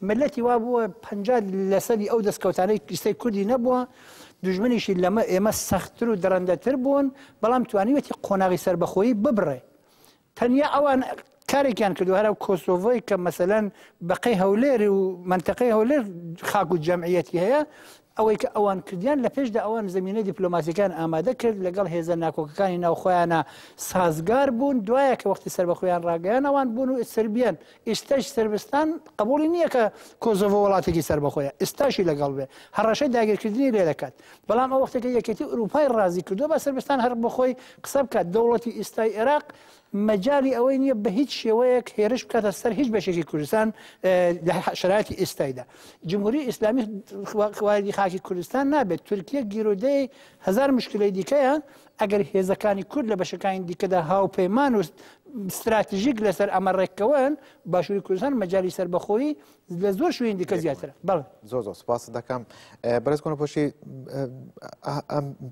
Speaker 2: ملەتی وا بووە 50 لەسەری ئەو دەستکەوتانەی قسەی کوردی نەبووە، دوژمنیشی لەمە ئێمە سەختتر و دەڕەندەتر بوون، بەڵام توانیوێتی قۆناغی سەربەخۆیی ببڕێ. تەنیا ئەوان کارێکیان کردو هەرە کۆسۆڤۆی کە مەسەلەن بەقەی هەولێر و منتەقەی هەولێر خاک و جەمعیەتی هەیە، ئەوەی کە ئەوان کردیان لە پێشدا ئەوان زمینەی دیپلۆماسیەکان ئامادە کرد لەگەڵ هێزە ناکۆکەکانی ناوخۆیانە سازگار بوون، دوایە کە وەختی سەربەخۆیان ڕاگەیان ئەوان بوون و سربیان. ئێستاش سربستان قبولی نییە کە کۆسۆڤۆ وڵاتێکی سەربەخۆیە، ئێستاشی لەگەڵ بێ هەڕەشەی داگیرکردنی لێ دەکات. بەڵام ئەو وەختێکە یەکێتی ئوروپای ڕازی کردووە بە سربستان هەر بەخۆی قسە بکات. دەوڵەتی ئێستای عێراق مەجای ئەوەی نییە بە هیچ شێوەیەک هێرش بکاتە سەر هیچ بەشێکی کوردستان لە شرایەتی ئێستایدا. جمهوری ئیسلامی خواردی خاکی کوردستان نابێت. تورکیە گیرۆدەی هزار مشکلەی دیکەیە ئەگەر هێزەکانی کورد لە بەشەکانی دیکەدا هاوپەیمان و استراتیژیک لەسەر ئەمە ڕێککەوەن باشووری کوردستان مەجای سەربەخۆیی لە زۆر شوێن دیکە زیاترە. بەڵێ
Speaker 1: زۆر سوپاس دەکەم. بەڕێز کۆنەپۆشی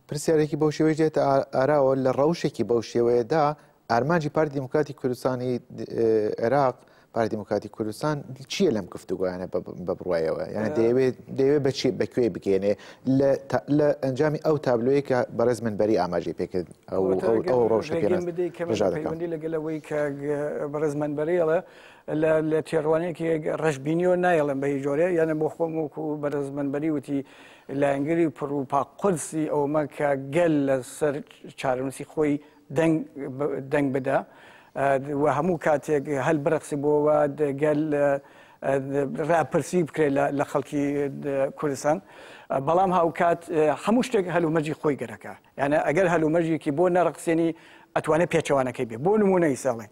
Speaker 1: پرسیارێکی بەو شێوەیە دێتە ئاراوە لە ڕەوشێکی بەو شێوەیەدا ئارمانجی پارتی دیموکراتی کوردستانی عێراق پارتی دیموکراتی کوردستان چییە لەم گفتوگویانە بە بڕوایەوە؟ یعنی دەیەوێت بەکوێ بگەێنێ لە ئەنجامی ئەو تابلۆیە کە بەڕێز منبەری ئاماژەی پێکرد ئەو
Speaker 3: ڕۆژەکەی لەگەلەوەی کە بەڕێز منبەریەڵە لە تێڕوانەیەکی ڕەشببینیەوە نایەڵم بە هیچ جۆرە، یانە بۆ خۆم وەکو بەڕێز منبەری وتی لایەنگری پڕ و پاقودسی ئەومە کە گەل لەسەر چارەنووسی خۆی دەنگ بدە و هەموو کاتێک هەل بڕقسی بۆەوە گەل ڕاپرسی بکرێت لە خەڵکی کوردستان. بەڵام هاوکات هەموو شتێک هەلومەرجی خۆی گەرەکە، یانە ئەگەر هەلومەرجێکی بۆ نەڕقسێنی ئەتوانێت پێچەوانەکەی بێ. بۆ نمونەی ساڵێن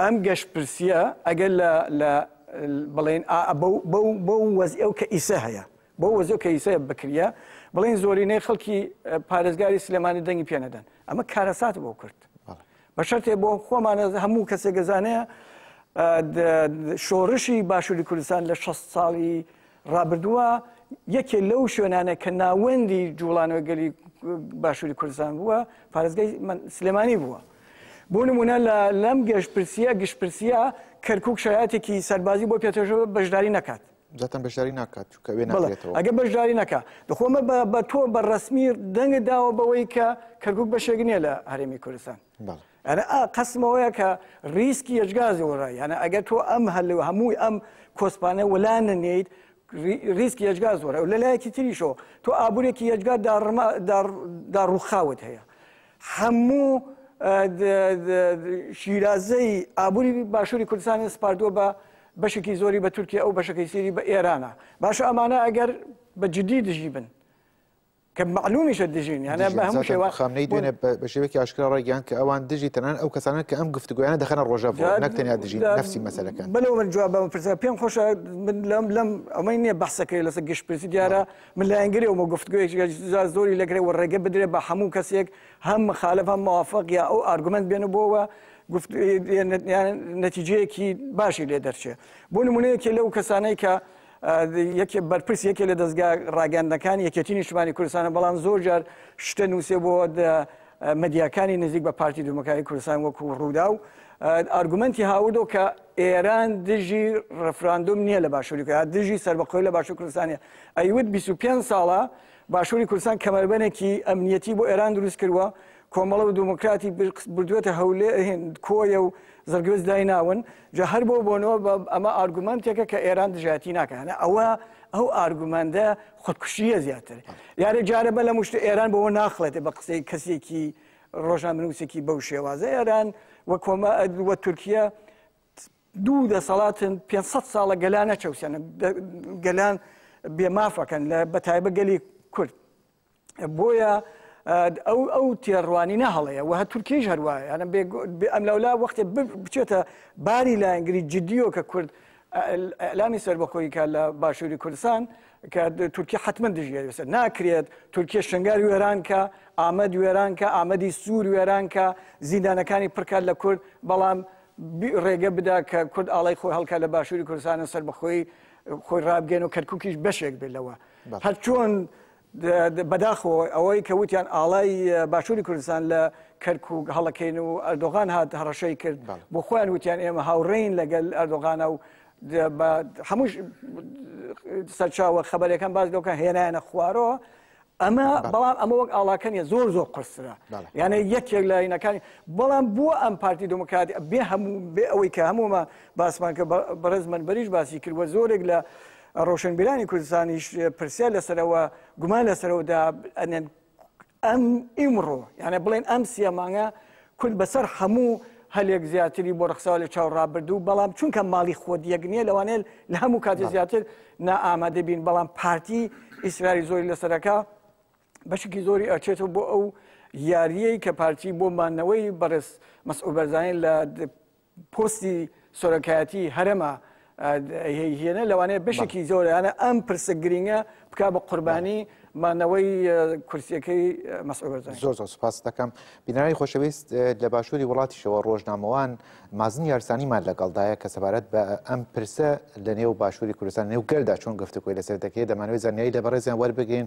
Speaker 3: ئەم گەشتپرسیە ئەگەر لە بڵێن بەو وەزئەو کە ئیسە هەیە بۆ وەزیۆ کە ئیسە بکریە بڵێن زۆرینەی خەڵکی پارێزگاری سلێمانی دەنگی پێ نەدەن. ئەمە کارەسات بۆ کرد بە شەرتێ بۆ خۆمانە هەموو کەسێک گەزانەیە شۆڕشی باشووری کوردستان لە 60 ساڵی ڕابردووە یەکێ لەو شوێنانە کە ناوەندی جوڵانەوەگەلی باشووری کوردستان بووە پارێزگای سلێمانی بووە. بۆ نمونە لەم گشتپرسیە کەرکووک شایەتێکی سەربازی بۆ پێتەژەوە بەشداری نەکات.
Speaker 1: زاتەن بەشداری ناکات چونکە وێ ناکرێتەوە. ئەگە
Speaker 3: بەشداری نەکات دەخۆمە بە تۆ بە ڕەسمی دەنگت داوە بەوەی کە کەرکووک بەشێک نییە لە هەرێمی کوردستان. قەسمەوەیە کە ریسکی هێچگازی وەڕای، یانە ئەگەر تۆ ئەم هەمووی ئەم کۆسپانە وەلا نەنێیت ریسکی هێچگاز وەرە و لەلایەکی تریشەوە تۆ ئابوورێکی هێچگار داڕووخاوت هەیە. هەموو شیرازەی ئابووری باشووری کوردستانی سپاردووە بە بەشێکی زۆری بە تورکیا ئەو بەشەکەی سیری بە ئێرانە. باشە ئەمانە ئەگەر بە جددی دژی بن کە معلومیشە دژین، یانە بە هەموو شێوە
Speaker 1: خامنەی دوێنێ بە شێوەیەکی ئاشکرا ڕێگەیان کە ئەوان دژی تەنان ئەو کەسانە کە ئەم گفتوگویانە دەخەنە ڕۆژەڤۆ نەک تەنیا دژی نەفسی مەسەلەکان.
Speaker 3: بەلەوە من جواب بەم پرسیارە پێم خۆشە لەم ئەمەی نییە بەحسەکەی لەسەر گشتپرسی دیارە من لایەنگری ئەومە گفتوگویەکی زۆری لەگرێ و ڕێگە بدرێت بە هەموو کەسێک هەم مخالف هەم موافق یا ئەو ئارگومنت بێنە بۆەوە نەتیجەیەکی باشی لێ دەرچێ. بۆ نمونەیەکی لەو کەسانەی کە بەرپرس یەکێ لە دەستگا ڕاگەاندەکان یەکێتی نیشتمانی کوردستانە، بەڵام زۆر جار شتە نووسێ بۆ مەدیاکانی نزیک بە پارتی دیموکراتی کوردستان وەکو ڕوودا و ئارگومنتی هاوردۆ کە ئێران دژی ڕفراندۆم نییە لە باشووری کوردستان، دژی سەربەخۆی لە باشووری کوردستانە. ئەیوت 25 ساڵە باشووری کوردستان کەمەربەنێکی ئەمنیەتی بۆ ئێران دروست کردووە، کۆمەڵە و دیموکراتی بردوێتە هەولێ کۆیە و زەرگوێز دایناون جا هەر بۆ بۆنەوە ئەمە ئارگومنتێکە کە ئێران دژایەتی ناکەنە. ئەو ئارگومەندە خودکوشیە زیاتر. یارە جارە بە لە مشت ئێران بەوە ناخڵێتێ بە قسەی کەسێکی ڕۆژنامەنووسێکی بەو شێوازە. ئێران وە تورکیا 2 دەسەڵاتن 500 ساڵە گەلان نەچەوسێنە، گەلان بێمافەکەن لە بەتایبە گەلی کورد. بۆیە ئەو تێڕوانی نەهەڵەیە و هە تورکیش هەروایە، ئەم لەولا وەختێ بچێتە باری لایەنگری جددیۆ کە کورد ئەلانی سەربەخۆیی کە لە باشووری کوردستان کە تورکیا حتمما دژگەری بەسەر ناکرێت تورکیا شنگار وێران کە ئامەد وێران کە ئامەدی سوور وێران کە زیندانەکانی پڕکات لە کورد بەڵام ڕێگە بدا کە کورد ئاڵای خۆی هەڵکات لە باشووری کوردستانە سەربەخۆی خۆی ڕابگەن و کەرکووکیش بەشێک بێت لەوە هەر چۆن بەداخەوە ئەوەی کە وتیان ئاڵای باشووری کوردستان لە کەرکووک هەڵەکەین و ئەردۆغان هات هەڕەشەی کرد بۆ خۆیان وتیان ئێمە هاوڕێین لەگەل ئەردۆغانە و هەموو سەرچاوە خەبەرەکان باز لەوکە هێنایەنە خوارەوە ئەمە بەڵام ئەمە وەک ئاڵاکەنیە زۆر قرسرە یعنی یەکێک لە عینەکانی بەڵام بۆ ئەم پارتی دموکراتی بێ هەموو بێ ئەوەی کە هەمومە باسمان کە بەڕێز منبەریش باسی کردوە زۆرێک لە ڕۆشنبیرانی کوردستانیش پرسیار لەسەرەوە گومان لەسەرەوەدا ئەم ئیمڕۆ یعنی بڵێن ئەم سێ مانگە کورد بەسەر هەموو هەلێک زیاتری بۆ ڕخساوە لە چاوەڕابردوو بەڵام چونکە ماڵی خۆت یەک نییە لەوانەیە لە هەموو کاتی زیاتر نائامادە بین بەڵام پارتی ئیسراری زۆری لەسەرەکە بەشێکی زۆری ئەچێتەوە بۆ ئەو یاریەی کە پارتی بۆ مانەوەی بەڕێز مەسعود بەرزانی لە پۆستی سۆرەکایەتی هەرەمە هێنە لەوانەیە بەشێکی زۆریانە ئەم پرسە گرینگە بکا بە قوربانی مانەوەی کورسیەکەی مەسعود بەرزانی.
Speaker 1: زۆر سوپاس دەکەم. بینایی خۆشەویست لە باشووری وڵاتیشەوە ڕۆژنامەوان مازنی یارسانیمان لەگەڵدایە کە سەبارەت بە ئەم پرسە لە نێو باشووری کوردستان نێو گەلدا چۆن گفتوگۆی لەسەر دەکرێت دەمانەوەی زانیاری لە بەڕێزیان وەربگرین.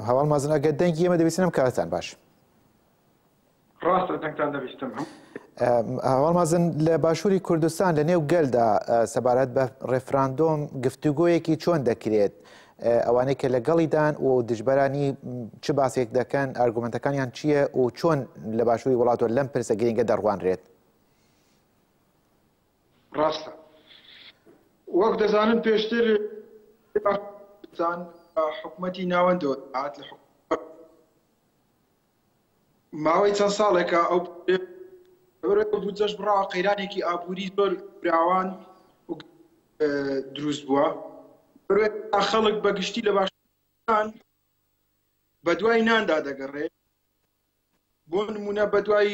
Speaker 1: هەواڵ مازن ئەگەر دەنگی ئێمە دەبیستم کاتتان باش.
Speaker 4: ڕاستە دەنگتان دەبیستم.
Speaker 1: هەواڵ مازن لە باشووری کوردستان لە نێو گەلدا سەبارەت بە ڕێفراندۆم گفتوگۆیەکی چۆن دەکرێت ئەوانەی کە لەگەڵیدان و دژبەرانی چ باسێک دەکەن ئارگومنتەکانیان چییە و چۆن لە باشووری وڵاتەوە لەم پرسە گرینگە دەڕوانرێت؟
Speaker 4: ڕاستە وەک دەزانن پێشتر حکوومەتی ناوەندەوە هات لە ماوەی چەند ساڵێکە ئەو بودجەش بڕاوە قەیرانێکی ئابووری زۆر براوان و دروست بووە خەڵک بەگشتی لە باشان بە دوای ناندا دەگەڕێت بۆ نمونە بە دوای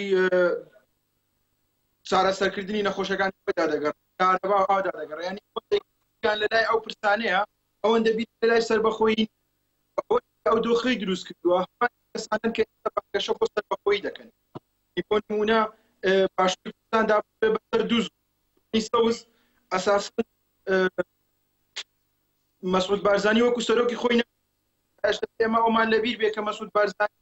Speaker 4: چارەسەرکردنی نەخۆشەکان دەگەڕێت دەگەڕێت لە لای ئەو پرسانەیە ئەوەندە بیت لە لای سەربەخۆیی ئەو دۆخەی دروست کردووە کەسانن کە بەشە بۆ سەربەخۆیی دەکەن بۆ نمونە باشووری کوردستاندا بەسەر دووز سەوز ئەساساً مەسعود بارزانی وەکو سەرۆکی خۆی ئێمە ئەومان لەبیر بێ کە مەسعود بارزانی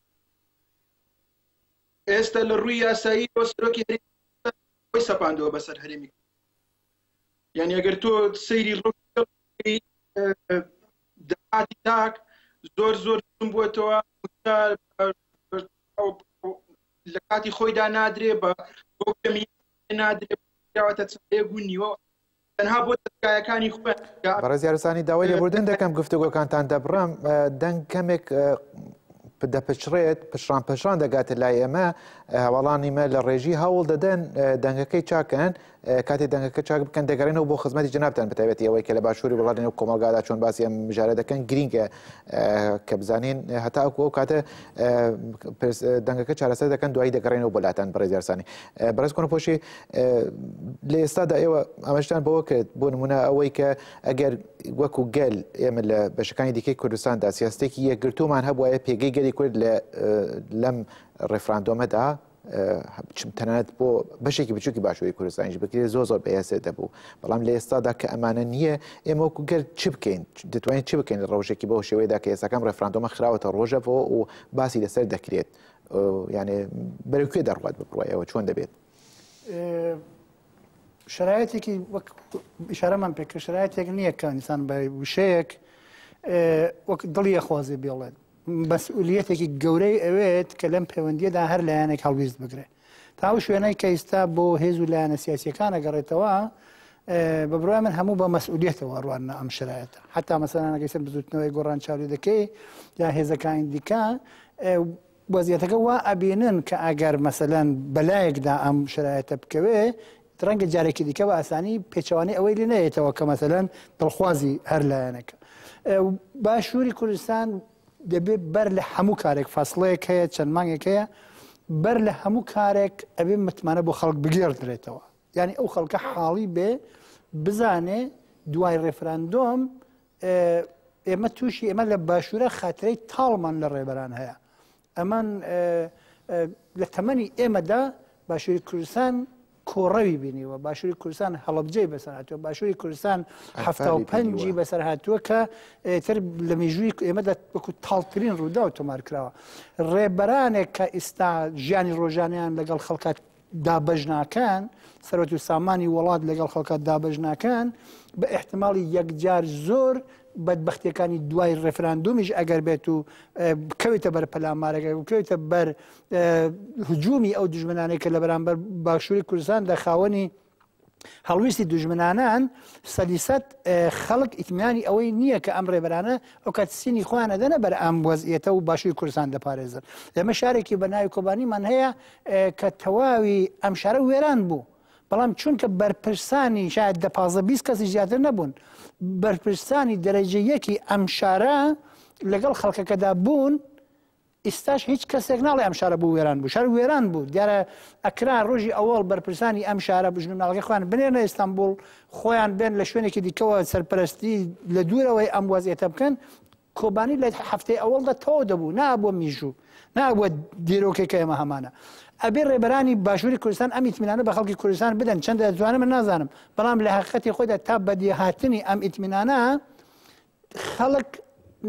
Speaker 4: ئێستا لە ڕووی یاسایی بۆ سەرۆکی خۆی سەپاندەوە بەسەر هەرێمی یعنی ئەگەر تۆ سەیری ڕۆژی داهاتی تاک زۆر بووەتەوە لە کاتی خۆیدا نادرێ بە نادرێ گونیوە تەنها بۆ تکایەکانی خۆیان.
Speaker 1: بەڕێز یارسانی داوای لێبوردن دەکەم گفتوگۆکانتان دەبڕم دەنگ کەمێک دەپچڕێت پشان دەگاتە لای ئێمە هەواڵانی مە لە ڕێژی هەوڵ دەدەن دەنگەکەی چاکەن کاتی دەنگەکە چاک بکەن دەگەڕێنەوە بۆ خزمەتی جنابتان بەتایبەتی ئەوەی کە لە باشووری وڵاتان و کۆمەلگادا چۆن باسی ئەم مژارە دەکەن گرینگە کە بزانین هەتا ئەو کاتە دەنگەکە چارەسەر دەکەن دوایی دەگەڕێنەوە بۆ لاتان بەڕێز یارسانی. بەڕێز کۆنەپۆشی لە ئێستادا ئێوە ئەمەشتان بەوە کرد بۆ نمونە ئەوەی کە ئەگەر وەکو گەل ئێمە لە بەشەکانی دیکەی کوردستاندا سیاستێکی یەکگرتومان هەبووە پێگەی گەلی کورد لەم ڕێفراندۆمەدا تەنانەت بۆ بەشێکی بچووکی باشووری کوردستانیش بکرێت زۆر بەهێزێ دەبوو بەڵام لە ئێستادا کە ئەمانە نییە ئێمە وەکو گەل چ بکەین دەتوانین چی بکەین لە ڕەوشێکی بەو شێوەیەدا کە ئێستاکەم ڕێفراندۆمە خراوەتە ڕۆژەوە و باسی لەسەر دەکرێت یعنی بەرەوکوێ دەڕوات بڕوایەوە چۆن دەبێت؟
Speaker 2: شرایەتێکی وەک ئیشارەمان پێکرد شرایەتێک نییە کە ئینسان بە وشەیەک وەک دڵی ئەخوازێ بێڵێت مەسئولیەتێکی گەورەی ئەوێت کە لەم پەیوەندیەدا هەر لایەنێک هەڵویست بگرێت تا شوێنەی کە ئێستا بۆ هێز و لایەنە سیاسیەکان ئەگەڕێتەوە بە بڕای من هەموو بە مەسئولیەتەوە ڕوانە ئەم شرایەتە حتا مەسەلەن ئەگەر سەر بزوتنەوەی گۆڕان چاوی دەکەی یا هێزەکانی دیکە وەزیەتەکە وا ئەبینن کە ئەگەر مەسەلەن بەلایەکدا ئەم شرایەتە بکەوێ ڕەنگە جارێکی دیکە بە ئاسانی پێچەوانی ئەوەی لێ نەیەتەوە کە مەسەلەن دڵخوازی هەر لایەنەکە باشووری کوردستان دەبێت بەر لە هەموو کارێک فاصلەیەک هەیە چەند مانگێک هەیە بەر لە هەموو کارێک ئەبێ متمانە بۆ خەڵک بگێڕدرێتەوە یعنی ئەو خەڵکە حاڵی بێ بزانێ دوای ڕێفراندۆم ئێمە تووشی ئێمە لە باشوورە خاترەی تاڵمان لە ڕێبەران هەیە. ئەمان لە تەمەنی ئێمەدا باشووری کوردستان کۆڕەوی بینیوە، باشووری کوردستان هەڵەبجەی بەسەر هاتووە، باشووری کوردستان 75 بەسەر هاتووە کە تر لە مێژووی ئێمەدا وەکو تاڵترین ڕوودا و تۆمار کراوە. ڕێبەرانێک کە ئێستا ژیانی ڕۆژانیان لەگەڵ خەڵکات دابەژناکان، سەرەوەت و سامانی وڵات لەگەڵ خەڵکات دابەژناکان، بە احتماڵی یەکجار زۆر بەدبەختیەکانی دوای ڕێفراندۆمیش ئەگەر بێت و بکەوێتە بەر پەلامارەکە بکەوێتە بەر هجوومی ئەو دژمنانەی کە لە بەرامبەر باشووری کوردستان دەخاوەنی هەڵویستی دژمنانان سەلیسەت خەڵک ئیتمانی ئەوەی نییە کە ئەم ڕێبەرانە ئەو کات سینی خۆیان ئەدەنە بەر ئەم وەزعیەتە و باشووری کوردستان دەپارێزن. ئێمە شارێکی بە ناوی کۆبانیمان هەیە کە تەواوی ئەم شارە وێران بوو، بەڵام چونکە بەرپرسانی شاید 15-20 کەسی زیاتر نەبوون، بەرپرسانی دەرەجە یەکی ئەم شارە لەگەڵ خەڵکەکەدا بوون، ئێستاش هیچ کەسێک ناڵێ ئەم شارە بوو وێران بوو، شار وێران بوو. دیارە ئەکرا ڕۆژی ئەوڵ بەرپرسانی ئەم شارە بژنوناڵەکەی خۆیان بنێنە ئیستانبول، خۆیان بێن لە شوێنێکی دیکەوە سەرپەرستی لە دوورەوەی ئەم وەزعیەتە بکەن. کۆبانی لە هەفتەی ئەوڵدا تەواو دەبوو، نابووە میژوو، نابووە دیرۆکێکە ئێمە هەمانە. ئەبێ ڕێبەرانی باشووری کوردستان ئەم ئیتمینانە بە خەڵکی کوردستان بدەن، چەندە دەتوانم من نازانم، بەڵام لە حقیقەتی خۆیدا تا بەدی هاتنی ئەم ئیتمینانە خەڵک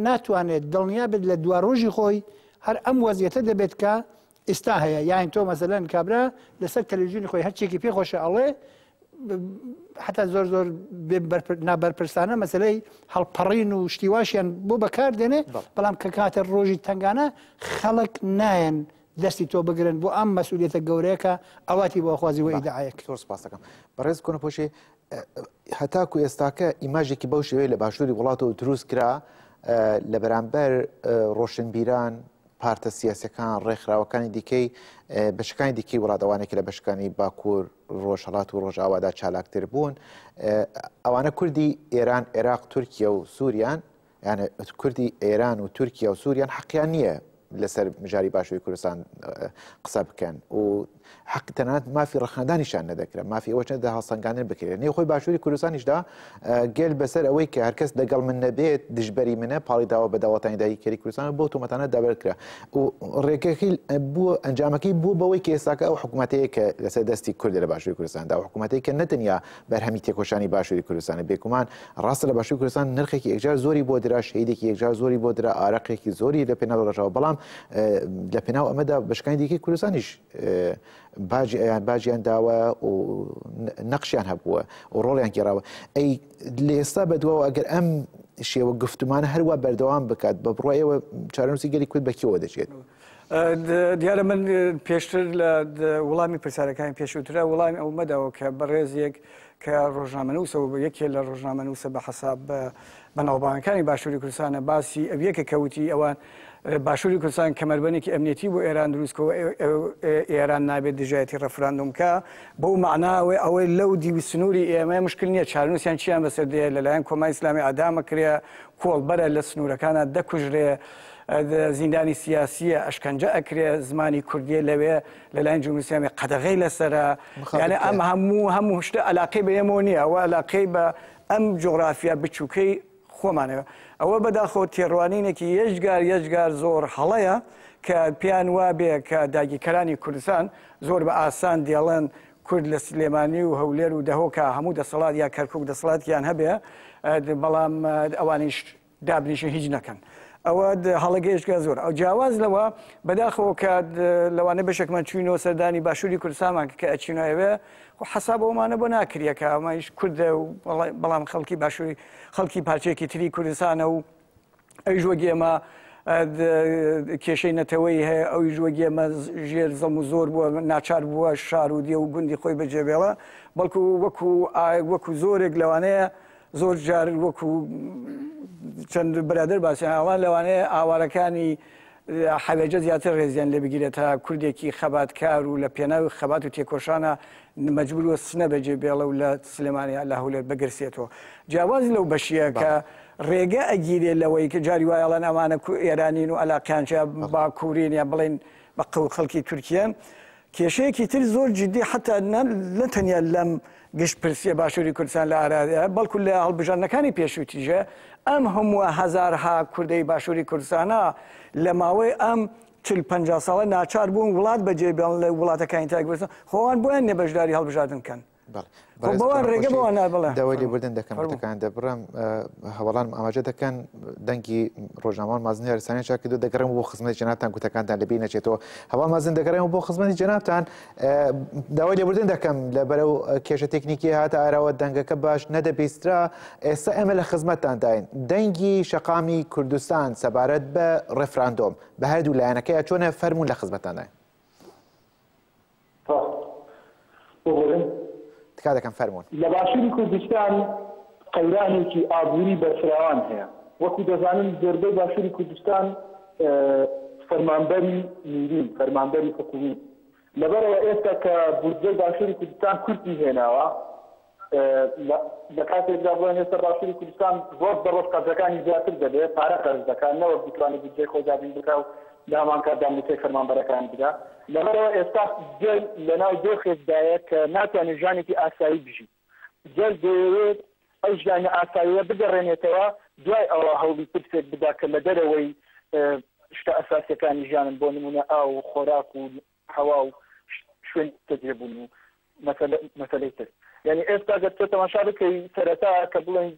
Speaker 2: ناتوانێت دڵنیا بێت لە دوا ڕۆژی خۆی هەر ئەم وەزعیەتە دەبێت کە ئێستا هەیە. یان تۆ مەسەلەن کابرا لەسەر تەلەڤیزیۆنی خۆی هەرچێکی پێخۆشە ئەڵێ، حتا زۆر زۆر نابەرپرسانە مەسەلەی هەڵپەڕین و شتیواشیان بۆ بەکار دێنێ، بەڵام کە کاتە ڕۆژی تنگانە خەڵک نایەن دەستی تۆ بگرن بۆ ئەم مەسئولیەتە گەورەیەکە ئەواتی بۆ خوازی وە ئیدعایەک.
Speaker 1: زۆر سپاس دەکەم. بەڕێز کۆنەپۆشی، هەتاکو ئێستاکە ئیماژێکی بەو شێوەیە لە باشووری وڵاتەوە دروست کرا لە بەرامبەر ڕۆشنبیران، پارتە سیاسەکان، ڕێکخراوەکانی دیکەی بەشەکانی دیکەی وڵاتەوانێکی لە بەشەکانی باکوور، ڕۆژهەڵات و ڕۆژئاوادا چالاکتر بوون. ئەوانە کوردی ئێران، عێراق، تورکیا و سووریان، یانە کوردی ئێران و تورکیا و سووریان حەقیان نییە لەسەر مژاری باشووری کوردستان قسە بکەن و حق تەنانەت مافی ڕەخنەدانیشان نەدەکرێت، مافی ئەوە چەندە هەڵسەنگاندن بکرێت. نێو خۆی باشووری کوردستانیشدا گەل بەسەر ئەوەی کە هەرکەس لەگەڵ من نەبێت دژبەری منە، پاڵی داوە بە داوەتانی دایکێری کوردستان بۆ تۆمەتانە دابەرکرا و ڕێگەکەی بووە ئەنجامەکەی بوو بەوەی کە ئێستاکە ئەو حکوومەتەیە کە لەسەر دەستی کوردە لە باشووری کوردستاندا، و حکوومەتەیە کە نەتەنیا بەرهەمی تێکۆشانی باشووری کوردستانە بێگومان ڕاستە لە باشووری کوردستان نرخێکی یەکجار زۆری بۆ درا، شەهیدێکی یەکجار زۆری بۆ درا، ئارەقێکی زۆری لە پێناو ڕۆژەوە، بەڵام لە پێناو ئەمەدا بەشکانی دیکەی کوردستانیش باجیان داوە و نەقشیان هەبووە و ڕۆڵیان گێڕاوە. ئەی لە ئێستا بەدواوە ئەگەر ئەم شێوە گفتمانە هەروە بەردەوام بکات بە بڕایەوە چارەنووسی گەلی کورد بەکیەوە دەچێت.
Speaker 3: دیارە من پێشتر لە وەڵامی پرسیارەکانی پێشووترە وەڵامی ئەومەداوە کە بەڕێزێک کە ڕۆژنامەنووسەوە یەکێ لە ڕۆژنامەنووسە بە حەساب بەناوبانەکانی باشووری کوردستانە باسی ئەویەکە کەوتی ئەوان باشووری کوردستان کەمەربەندێکی ئەمنیەتی بۆ ئێران دروستکەوە، ئێران نابێت دژایەتی ڕەفراندۆمکە بەو معناوێ ئەوەی لەو دیوی ئێمە مشکل نییە چارنووسیان چیان بەسەردەیە لەلایەن کۆمای ئیسلامی ئادامەکرێ، کۆڵبەرە لە سنوورەکانە دەکوژرێ، زیندانی سیاسیە ئەشکەنجە ئەکرێ، زمانی کوردیە لەوێ لەلایەن جمهوری ئیسلامی قەدەغەی لەسرە. یعنی ئەم هەموو شتە عەلاقەی بە ئێمە نییە، ئەوە عەلاقەی بە ئەم جوغرافیا بچووکەی خۆمانەوە. ئەوە بەداخۆ تێڕوانینێکی یەشگار زۆر هەڵەیە کە پیان وابێ کە داگیرکەرانی کوردستان زۆر بە ئاسان دێڵێن کورد لە سلێمانی و هەولێر و دەهۆکە هەموو دەسەڵات یا کەرکووک دەسەڵاتیان هەبێ، بەڵام ئەوانیش دابنیشە هیچ نەکەن. ئەوە هەڵەگەیشتگە زۆر ئەو جیاواز لەوە بەداخەوە کە لەوانە بەشێکمان چوینەوە سەردانی باشووری کوردستانمان کە ئەچینەوێ حسابەوەمانە بۆ ناکریەکە ئەمەش کوردە و بەڵام خەڵکی باشووری خەڵکی پارچێکی تری کوردستانە و ئەوی ژوەگی ئێمە کێشەی نەتەوەی هەیە، ئەوی ژوەگی ئێمە ژێر زەم و زۆر بووە ناچار بووە شارودیە و گوندی خۆی بەجێبێڵە، بەڵکو وەکو زۆرێک لەوانەیە زۆر جار وەکو چەند برادر باسییان لەوانەیە ئاوارەکانی حەوێجە زیاتر ڕێزیان لێ بگیرێت تا کوردێکی خەباتکار و لە پێناوی خەبات و تێکۆشانە مەجبور وە سنە بەجێ بێڵە و لە سلێمانی لە هەولێر بگرسێتەوە. جیاواز لەو بەشیە کە ڕێگە ئەگیرێت لەوەی کە جاری وایەڵەن ئەمانە ئێرانین و ئەلاقیانچە باکوورین یا بڵێن بە قەو خەڵکی تورکیە کێشەیەکی تر زۆر جدی حتا نەتەنیا لەم گشت پرسیە باشووری کوردستان لە ئارادەیە بەڵکو لە هەڵبژاردنەکانی پێشووتیژە ئەم هەموو هەزارها کوردەی باشووری کوردستانە لە ماوەی ئەم 40-50 ساڵە ناچار بوون وڵات بەجێبیان لە وڵاتەکانی تایبەتمەند خۆیان بۆیان نێبەشداری هەڵبژاردن بکەن. بەوان ڕێگە بەوان بڵێ
Speaker 1: داوای لێبوردن دەکەم وتەکان دەبڕم هەوڵان ئاماژە دەکەن دەنگی ڕۆژنامەوان مازنی هەرسانی چاکردو دەگەڕێم بۆ خزمەتی جەنابتان گوتەکانتان لەبیر نەچێتەوە هەواڵ مازن دەگەڕێم بۆ خزمەتی جەنابتان داوای لێبوردن دەکەم لە بەرەو کێشە تێکنیکی هاتە ئاراوە دەنگەکە باش نەدەبیسترا ئێستا ئێمە لە خزمەتتان داین دەنگی شەقامی کوردستان سەبارەت بە ڕێفراندۆم بە هەردوو لایەنەکەیە چۆنە فەرموون لە خزمەتتان داین دەکەم فەرموون
Speaker 5: لە باشووری کوردستان قەیرانێکی ئابووری بەرفراوان هەیە وەکو دەزانن زۆربەی باشووری کوردستان فەرمانبەری میرین فەرمانبەری حکومی لەبەرەوە ئێستا کە بودجەی باشووری کوردستان کورتی هێناوە لە کاتێکدا بڵێن ئێستا باشووری کوردستان ڕۆژ بە ڕۆژ قەرزەکانی زیاتر دەبێت پارە قەرز دەکات نەوەک بتوانێت بودجەی خۆی دابین بکات و لە هەمان کاتدا موچەی فەرمانبەرەکان بدا لەبەرەوە ئێستا جێل لە ناو دۆ خێزدایە کە ناتوانێت ژانێکی ئاسایی بژیت جێل دەیەوێت ئەو ژیانی ئاساییە بگەڕێنێتەوە دوای ئەوە هەوڵی پرسێک بدا کە لە دەرەوەی شتە ئەساسیەکانی ژیانن بۆ نمونە ئاو و خۆراک و هەوا و شوێن تەجێبوون و مەسەلەی تر یعنی ئێستا گەر تۆ تەماشا بکەی سەرەتا کە بڵێن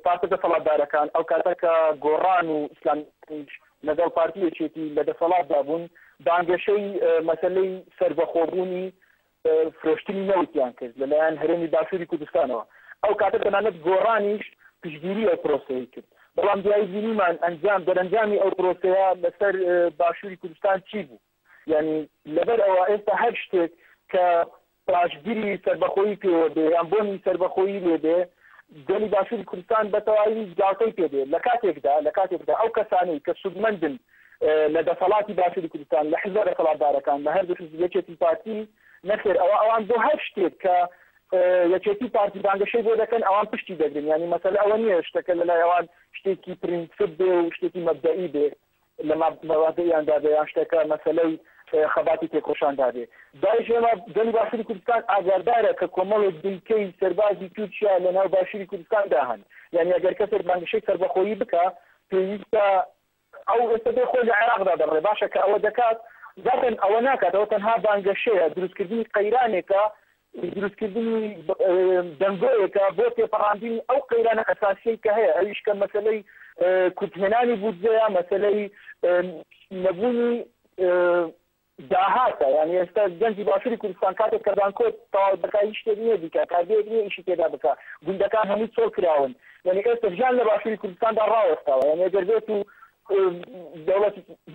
Speaker 5: پارتە دەسەڵاتدارەکان ئەو کاتەکە گۆڕان و ئیسلامی لەگەڵ پارتیەکێتی لە دەسەڵاتدا بوون بانگەشەی مەسەلەی سەربەخۆبوونی فرۆشتنی نەوتیان کرد لەلایەن هەرێمی باشووری کوردستانەوە ئەو کاتە تەنانەت گۆڕانیش پشتگیری ئەو پرۆسەیە کرد بەڵام دوای بینیمان ئەنجام دەرەنجامی ئەو پرۆسەیە لەسەر باشووری کوردستان چی بوو یعنی لەبەر ئەوە ئێستا هەر شتێک کە پاشگیری سەربەخۆیی پێوە بێ یان بۆنی سەربەخۆیی لێ بێ گەلی باشووری کوردستان بەتەواوی جاڵتەی پێدێ لە کاتێکدا ئەو کەسانەی کە سودمەندن لە دەسەڵاتی باشووری کوردستان لە حزب دەسەڵاتدارەکان لە هەردوو حزب یەکێتی پارتی نەخێر ئەوان بۆ هەر شتێک کە یەکێتی پارتی بانگەشەی بۆ دەکەن ئەوان پشتی دەگرن ینی مەسەلە ئەوە نییە شتەکە لەلای ئەوان شتێکی پرینسپ بێ و شتێکی مەبدەئی بێ لە مەوادەیاندا بێ یان شتێکە مەسەلەی خەباتی تێکۆشاندا بێ داعش ئێمە گەلی باشووری کوردستان ئاگادارە کە کۆمەڵێک دیکەی سەربازی تورکیا لە ناو باشووری کوردستاندا هەن یعنی ئەگەر کەسێک بانگەشەی سەربەخۆیی بکە پێویستە ئەو ئێستا بێ خۆی لە عێراقدا دەڕێ باشە کە ئەوە دەکات زاتن ئەوە ناکات ئەوە تەنها بانگەشەیە دروستکردنی قەیرانێکە دروستکردنی دەنگۆیەکە بۆ تێپەڕاندنی ئەو قەیرانە ئەساسیەی کە هەیە ئەویش کە مەسەلەی کورتهێنانی بودجەیە مەسەلەی نەبوونی داهاتە یعنی ئێستا گەنجی باشووری کوردستان کاتێک کە بانکۆت تەواو دەکات هیچ شتێک نییە بیکات کارگەیەک نییە ئیشی تێدا بکە گوندەکان هەموو چۆڵ کراون یعنی ئێستا ژیان لە باشووری کوردستاندا ڕاوەستاوە یعنی ئەگەر بێت و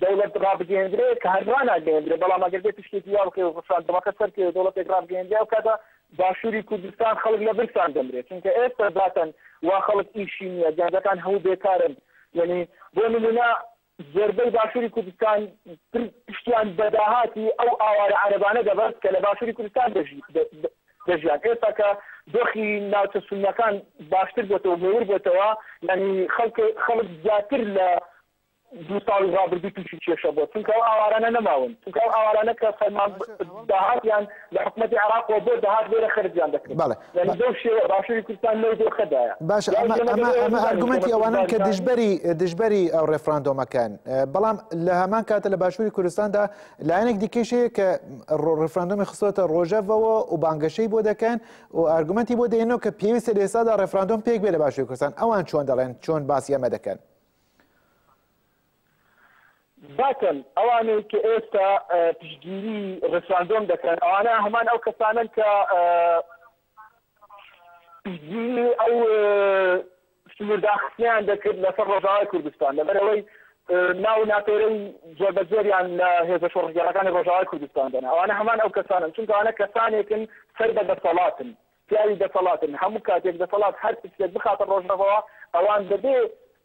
Speaker 5: دەوڵەت ڕابگەیەندرێت کە هەر ناگەیەندرێت بەڵام ئەگەر بێت شتێکی یا بکەوێت ڕەفراندەمەکە سەرکەوێت دەوڵەتێک ڕابگەیەندرێت ئەو کاتە باشووری کوردستان خەڵک لە برسان دەمرێت چونکە ئێستا زاتەن وا خەڵک ئیشی نییە گەنجەکان هەموو بێکارن یعنی بۆ نمونە زۆربەی باشووری کوردستان پشتیان بەداهاتی ئەو ئاوارە عەرەبانە دەبەست کە لە باشووری کوردستان دەژیان ئێستا کە دۆخی ناوچە سونیەکان باشتر بۆتەوە بێور بۆتەوە یعنی خەڵک زیاتر لە دو ساڵی ڕابردوو تووشی کێشە بۆ چونکە ئەو ئاوارانە نەماون چونکە ئەو ئاوارانە کە فەرمان داهاتیان لە حکومەتی عێراقەوە بۆ داهات لێرە خەرجیان دەکرێت یعنی دەو شێوە باشووری کوردستان لەو دۆخەدایە
Speaker 1: باشە ئەمە ئارگومنتی ئەوانن کە دژبەری ئەو ڕێفراندۆمەکان بەڵام لە هەمان کاتە لە باشووری کوردستاندا لایەنێک دیکەشەیە کە ڕێفراندۆمی خستۆتە ڕۆژەڤەوە و بانگەشەی بۆ دەکەن و ئارگومنتی بۆ دێنەوە کە پێویستە لە ئێستادا ڕێفراندۆم پێک بێ لە باشووری کوردستان ئەوان چۆن دەڵێن چۆن باسی ئەمە دەکەن
Speaker 5: باکەن ئەوانەی کە ئێستا پشتگیری ڕێفراندۆم دەکەن ئەوانە هەمان ئەو کەسانن کە پشتگیری ئەو سنوورداخستیان دەکرد لەسەر ڕۆژاوای کوردستان لەبەرەوەی ناو ناتۆرەی جێبەجێریان لە هێزە شۆڕژگەڕەکانی ڕۆژاوای کوردستان دەن ئەوانە هەمان ئەو کەسانن چونکە ئەوانە کەسانێکن سەر بە دەسەڵاتن پیاوی دەسەڵاتن هەموو کاتێک دەسەڵات هەر پشتێک بخاتە ڕۆژنەوە ئەوان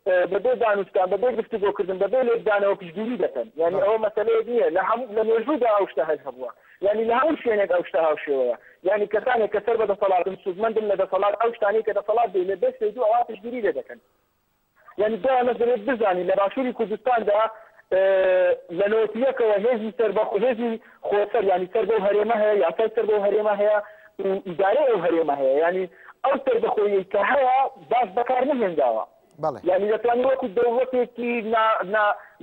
Speaker 5: بەبێ دانوستان بەبێ گفتوگۆکردن بەبێ لێدانەوە پشتگیری دەکەن یعنی ئەوە مەسەلەیەک نییە لە مێژوودا ئەو شتە هەر هەبووە یعنی لە هەموو شوێنێک ئەو شتە هاوشێوەیە یعنی کەسانێک کە سەر بە دەسەڵاتن سوودمەندن لە دەسەڵات ئەو شتانەی کە دەسەڵات بێ لە دەستێ دوو ئەوا پشتگیری لێ دەکەن یعنی دوای مەسەلێت بزانی لە باشووری کوردستاندا لەنەوەتیەکەوە هێزی هێزی خۆسەر ینی سەر بۆ هەرێمە هەیە یاسای سەر بۆ هەرێمە هەیە ئیدارەی ئەو هەرێمە هەیە ینی ئەو سەربەخۆیی کە هەیە باش بەکار نهێنراوە یعنی دەتوانین وەکو دەوڵەتێکی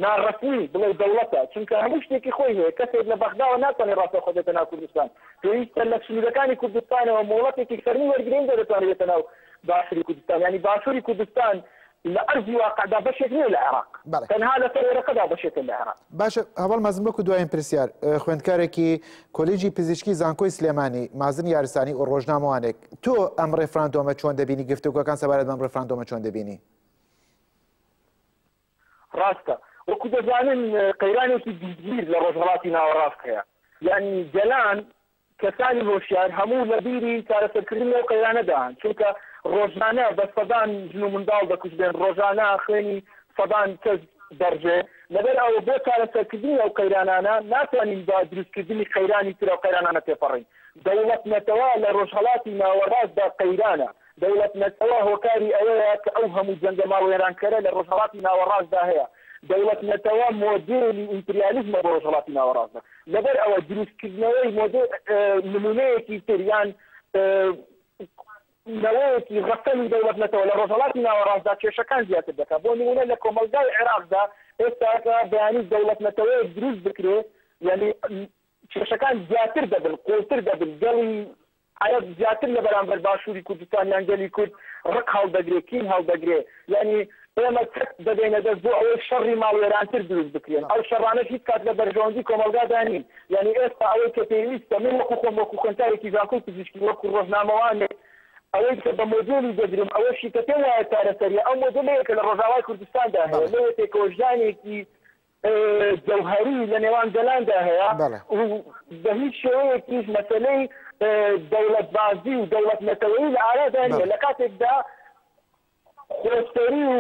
Speaker 5: ناڕەسمی بڵێ دەوڵەتە چونکە هەموو شتێکی خۆی هەیە کەسێک لە بەغداوە ناتوانێت ڕاستە خۆ بێتە ناو کوردستان پێویستە لە سنوورەکانی کوردستانەوە مۆڵەتێکی فەرمی وەرگرین دەتوانێت بێتە ناو باشووری کوردستان ینی باشووری کوردستان لە ئەرزی واقعدا بەشێک نیە لە عێراق تەنها لە سەرێرەکەدا بەشێکە لە عێراق.
Speaker 1: باشە هەوڵ مەزن بکو دوایین پرسیار خوێندکارێکی کۆلیجی پزیشکی زانکۆی سلێمانی مازن یارستانی و ڕۆژنامەوانێک تۆ ئەم ڕێفراندۆمە چۆن دەبینی گفتوگۆکان سەبارەت بەم ڕێفراندۆمە چۆن دەبینی؟
Speaker 5: ڕاستە وەکو دەزانن قەیرانێکی دیگیر لە ڕۆژهەڵاتی ناوەڕاست هەیە یعنی گەلان کەسانی هۆشیار هەموو لە بیری چارەسەرکردن لەو قەیرانەدان چونکە ڕۆژانە بە سەدان ژن و منداڵ دەکوژێن ڕۆژانە خوێنی سەدان کەس دەرجێ لەبەر ئەوە بۆ چارەسەرکردنی ئەو قەیرانانە ناتوانین با دروستکردنی قەیرانی تر ئەو قەیرانانە تێپەڕین دەوڵەت نەتەوە لە ڕۆژهەڵاتی ناوەڕاستدا قەیرانە دەوڵەت نەتەوە هۆکاری ئەوەیە کە ئەو هەموو جەنگە ماڵوێرانکەرە لە ڕۆژهەڵاتی ناوەڕاستدا هەیە دەوڵەت نەتەوە مۆدێلی ئیمپریالیزمە بۆ ڕۆژهەڵاتی ناوەڕاستدا لەبەر ئەوە دروستکردنەوەی مۆدێل نمونەیەکی تریان نەوەیەکی ڕەسەمی دەوڵەت نەتەوە لە ڕۆژهەڵاتی ناوەڕاستدا کێشەکان زیاتر دەکات بۆ نمونە لە کۆمەلگای عێراقدا ئێستاکە بەیانی دەوڵەت نەتەوەیەک دروست بکرێت یعنی کێشەکان زیاتر دەبن قوڵتر دەبن گەڵی عەرەب زیاتر لە بەرامبەر باشووری کوردستان یان گەلی کورد ڕق هەڵدەگرێت کین هەڵدەگرێت یعنی ئێمە دەبێنە دەست بۆ ئەوەی شەڕی ماڵوێرانتر دروست بکرێن ئەو شەڕانە هیچ کات لە بەرژەوەندی کۆمەلگادا نین یعنی ئێستا ئەوەی کە پێویستە من وەکو خۆم وەکو خوێندکارێکی زانکۆی پزیشکی وەکو ڕۆژنامەوانێک ئەوەی کە بە مۆدێلی دەگرم ئەوەشی کە پێم وایە چارەسەریە ئەو مۆدێلەیە کە لە ڕۆژاوای کوردستاندا هەیە لەوێتێکەوە ژانێکی جەوهەری لە نێوان گەلاندا هەیە و بە هیچ شێوەیەکیش مەسەلەی دەوڵەتبازی و دەوڵەت نەتەوەیی لە ئارادا نیە لە کاتێکدا خۆستەری و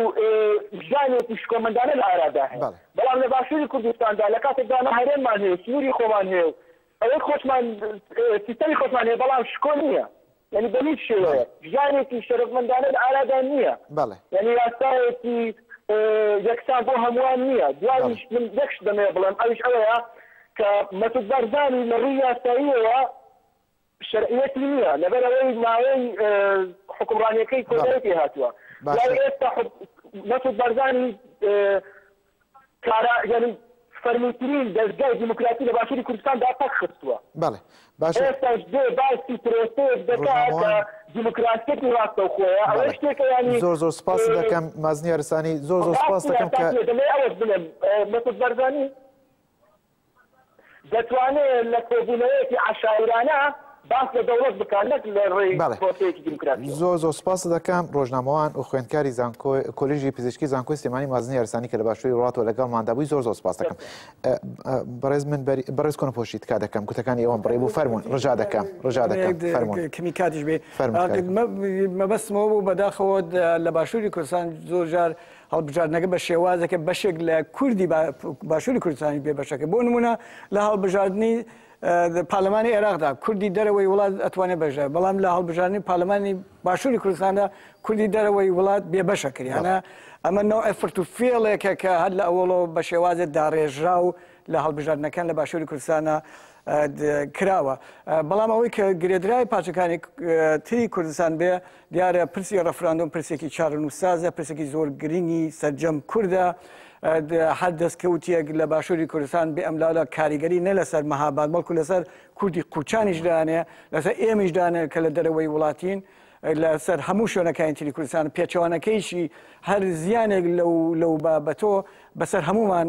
Speaker 5: ژانێکی شکۆمەندانە لە ئارادا هەیە بەڵام لە باشووری کوردستاندا لە کاتێکدا هەرێممان هەیە سنووری خۆمان هەیە ئەوەی خۆشمان سیستەمی خۆشمان هەیە بەڵام شکۆ نییە یعنی بە هیچ شێوەیە ژانێکی شەرەفمەندانە لە ئارادا نییە یعنی یاسایەکی یەکسان بۆ هەمووان نییە دوایش من یەکش دەمێ بڵێم ئەویش ئەوەیە کە مەسعود بارزانی لە ڕووی یاساییەوە شەرعیەتی نییە لەبەر ئەوەی ماوەی حکومڕانیەکەی کۆدایەتی هاتووە لای ئێستا مەسعود بارزانی یعنی فەرمیترین دەستگای دیموکراسی لە باشووری کوردستاندا پەک خستووە ئێستاش دێ باسی پرۆسەیەک دەکات کە دیموکراسیەتی ڕاستەوخۆیە ئەوە شتێکە ینی
Speaker 1: زۆر سپاس دەکەم مازنی یارستانی زۆر سپاس دەکەم کە
Speaker 5: دەمێ ئەوەش بڵێم مەسعود بارزانی دەتوانێت لە کۆبوونەوەیەکی عەشایرانە باس لە دەوڵەت بکات لە ڕێی پرۆسەیەکی دیموکراسی
Speaker 1: زۆر سپاس دەکەم ڕۆژنامەوان و خوێندکاری کۆلیژی پزیشکی زانکۆی سلێمانی مازنی یارستانی کە لە باشووری وڵاتەوە لەگەڵماندا بووی زۆر سپاس دەکەم بەڕێز من بەڕێز کۆنەپۆشی تکا دەکەم گوتەکانی ئەوەم بڕێ بوو فەرمونون ڕژا دەکەم فەرمونون
Speaker 3: کمی کاتیش بێ مەبەستمەوە بوو بەداخەوە لە باشووری کوردستان زۆر جار هەڵبژاردنەکە بە شێوازەکە بەشێک لە کوردی باشووری کوردستانی بێ بەشەکە بۆ نمونە لە هەڵبژاردننی پارلەمانی عێراقدا کوردی دەرەوەی وڵات ئەتوانێت بەژێ بەڵام لە هەڵبژاردننی پارلەمانی باشووری کوردستاندا کوردی دەرەوەی وڵات بێبەشە کردیانە ئەمە نەوە ئەفرت و فێڵێکە کە هەر لە ئەوڵەوە بە شێوازێت داڕێژرا و لە هەڵبژاردنەکان لە باشووری کوردستانە کراوە بەڵام ئەوەی کە گرێدرای پارچەکانی تری کوردستان بێ دیارە پرسی ڕەفراندۆم پرسێکی چارەنووسازە پرسێکی زۆر گرنگی سەرجەم کووردە هەر دەستکەوتیەک لە باشووری کوردستان بێ ئەملالا کاریگەری نە لەسەر مەهاباد بەڵکو لەسەر کوردی قوچانیشدانێ لەسەر ئێمیشدانێ کە لە دەرەوەی وڵاتین لەسەر هەموو شوێنەکانی تری کوردستان پێچەوانەکەیشی هەر زیانێک لەو بابەتۆ بەسەر هەمومان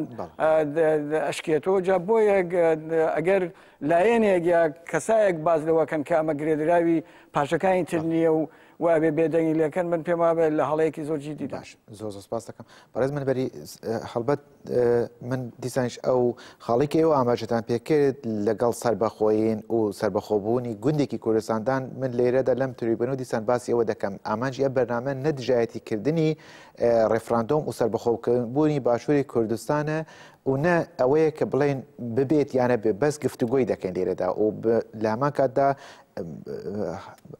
Speaker 3: ئەشکێتەوە جا بۆیەک ئەگەر لایەنێک یا کەسایەک باز لەوەکەن کە ئەمە گرێدراوی پاشەکانی تر نییە و وابێ بێدەنگی لەکەن من پێم وابێ لە هەڵەیەکی زۆر جیدی
Speaker 1: باش زۆر سپاس دەکەم بەڕێز من بەری هەڵبەت من دیسانش ئەو خاڵێکی ئێوە ئاماژەتان پێکرد لەگەڵ سەربەخۆین و سەربەخۆبوونی گوندێکی کوردستاندان من لێرەدا لەم تریبن و دیسان باسی ئەوە دەکەم ئامانجی ئە بەرنامە نەدژایەتیکردنی ڕێفراندۆم و سەربەخۆبوونی باشووری کوردستانە و نە ئەوەیە کە بڵێن ببێت یانە بێ بەس گفتوگۆی دەکەن لێرەدا و لە هەمان کاتدا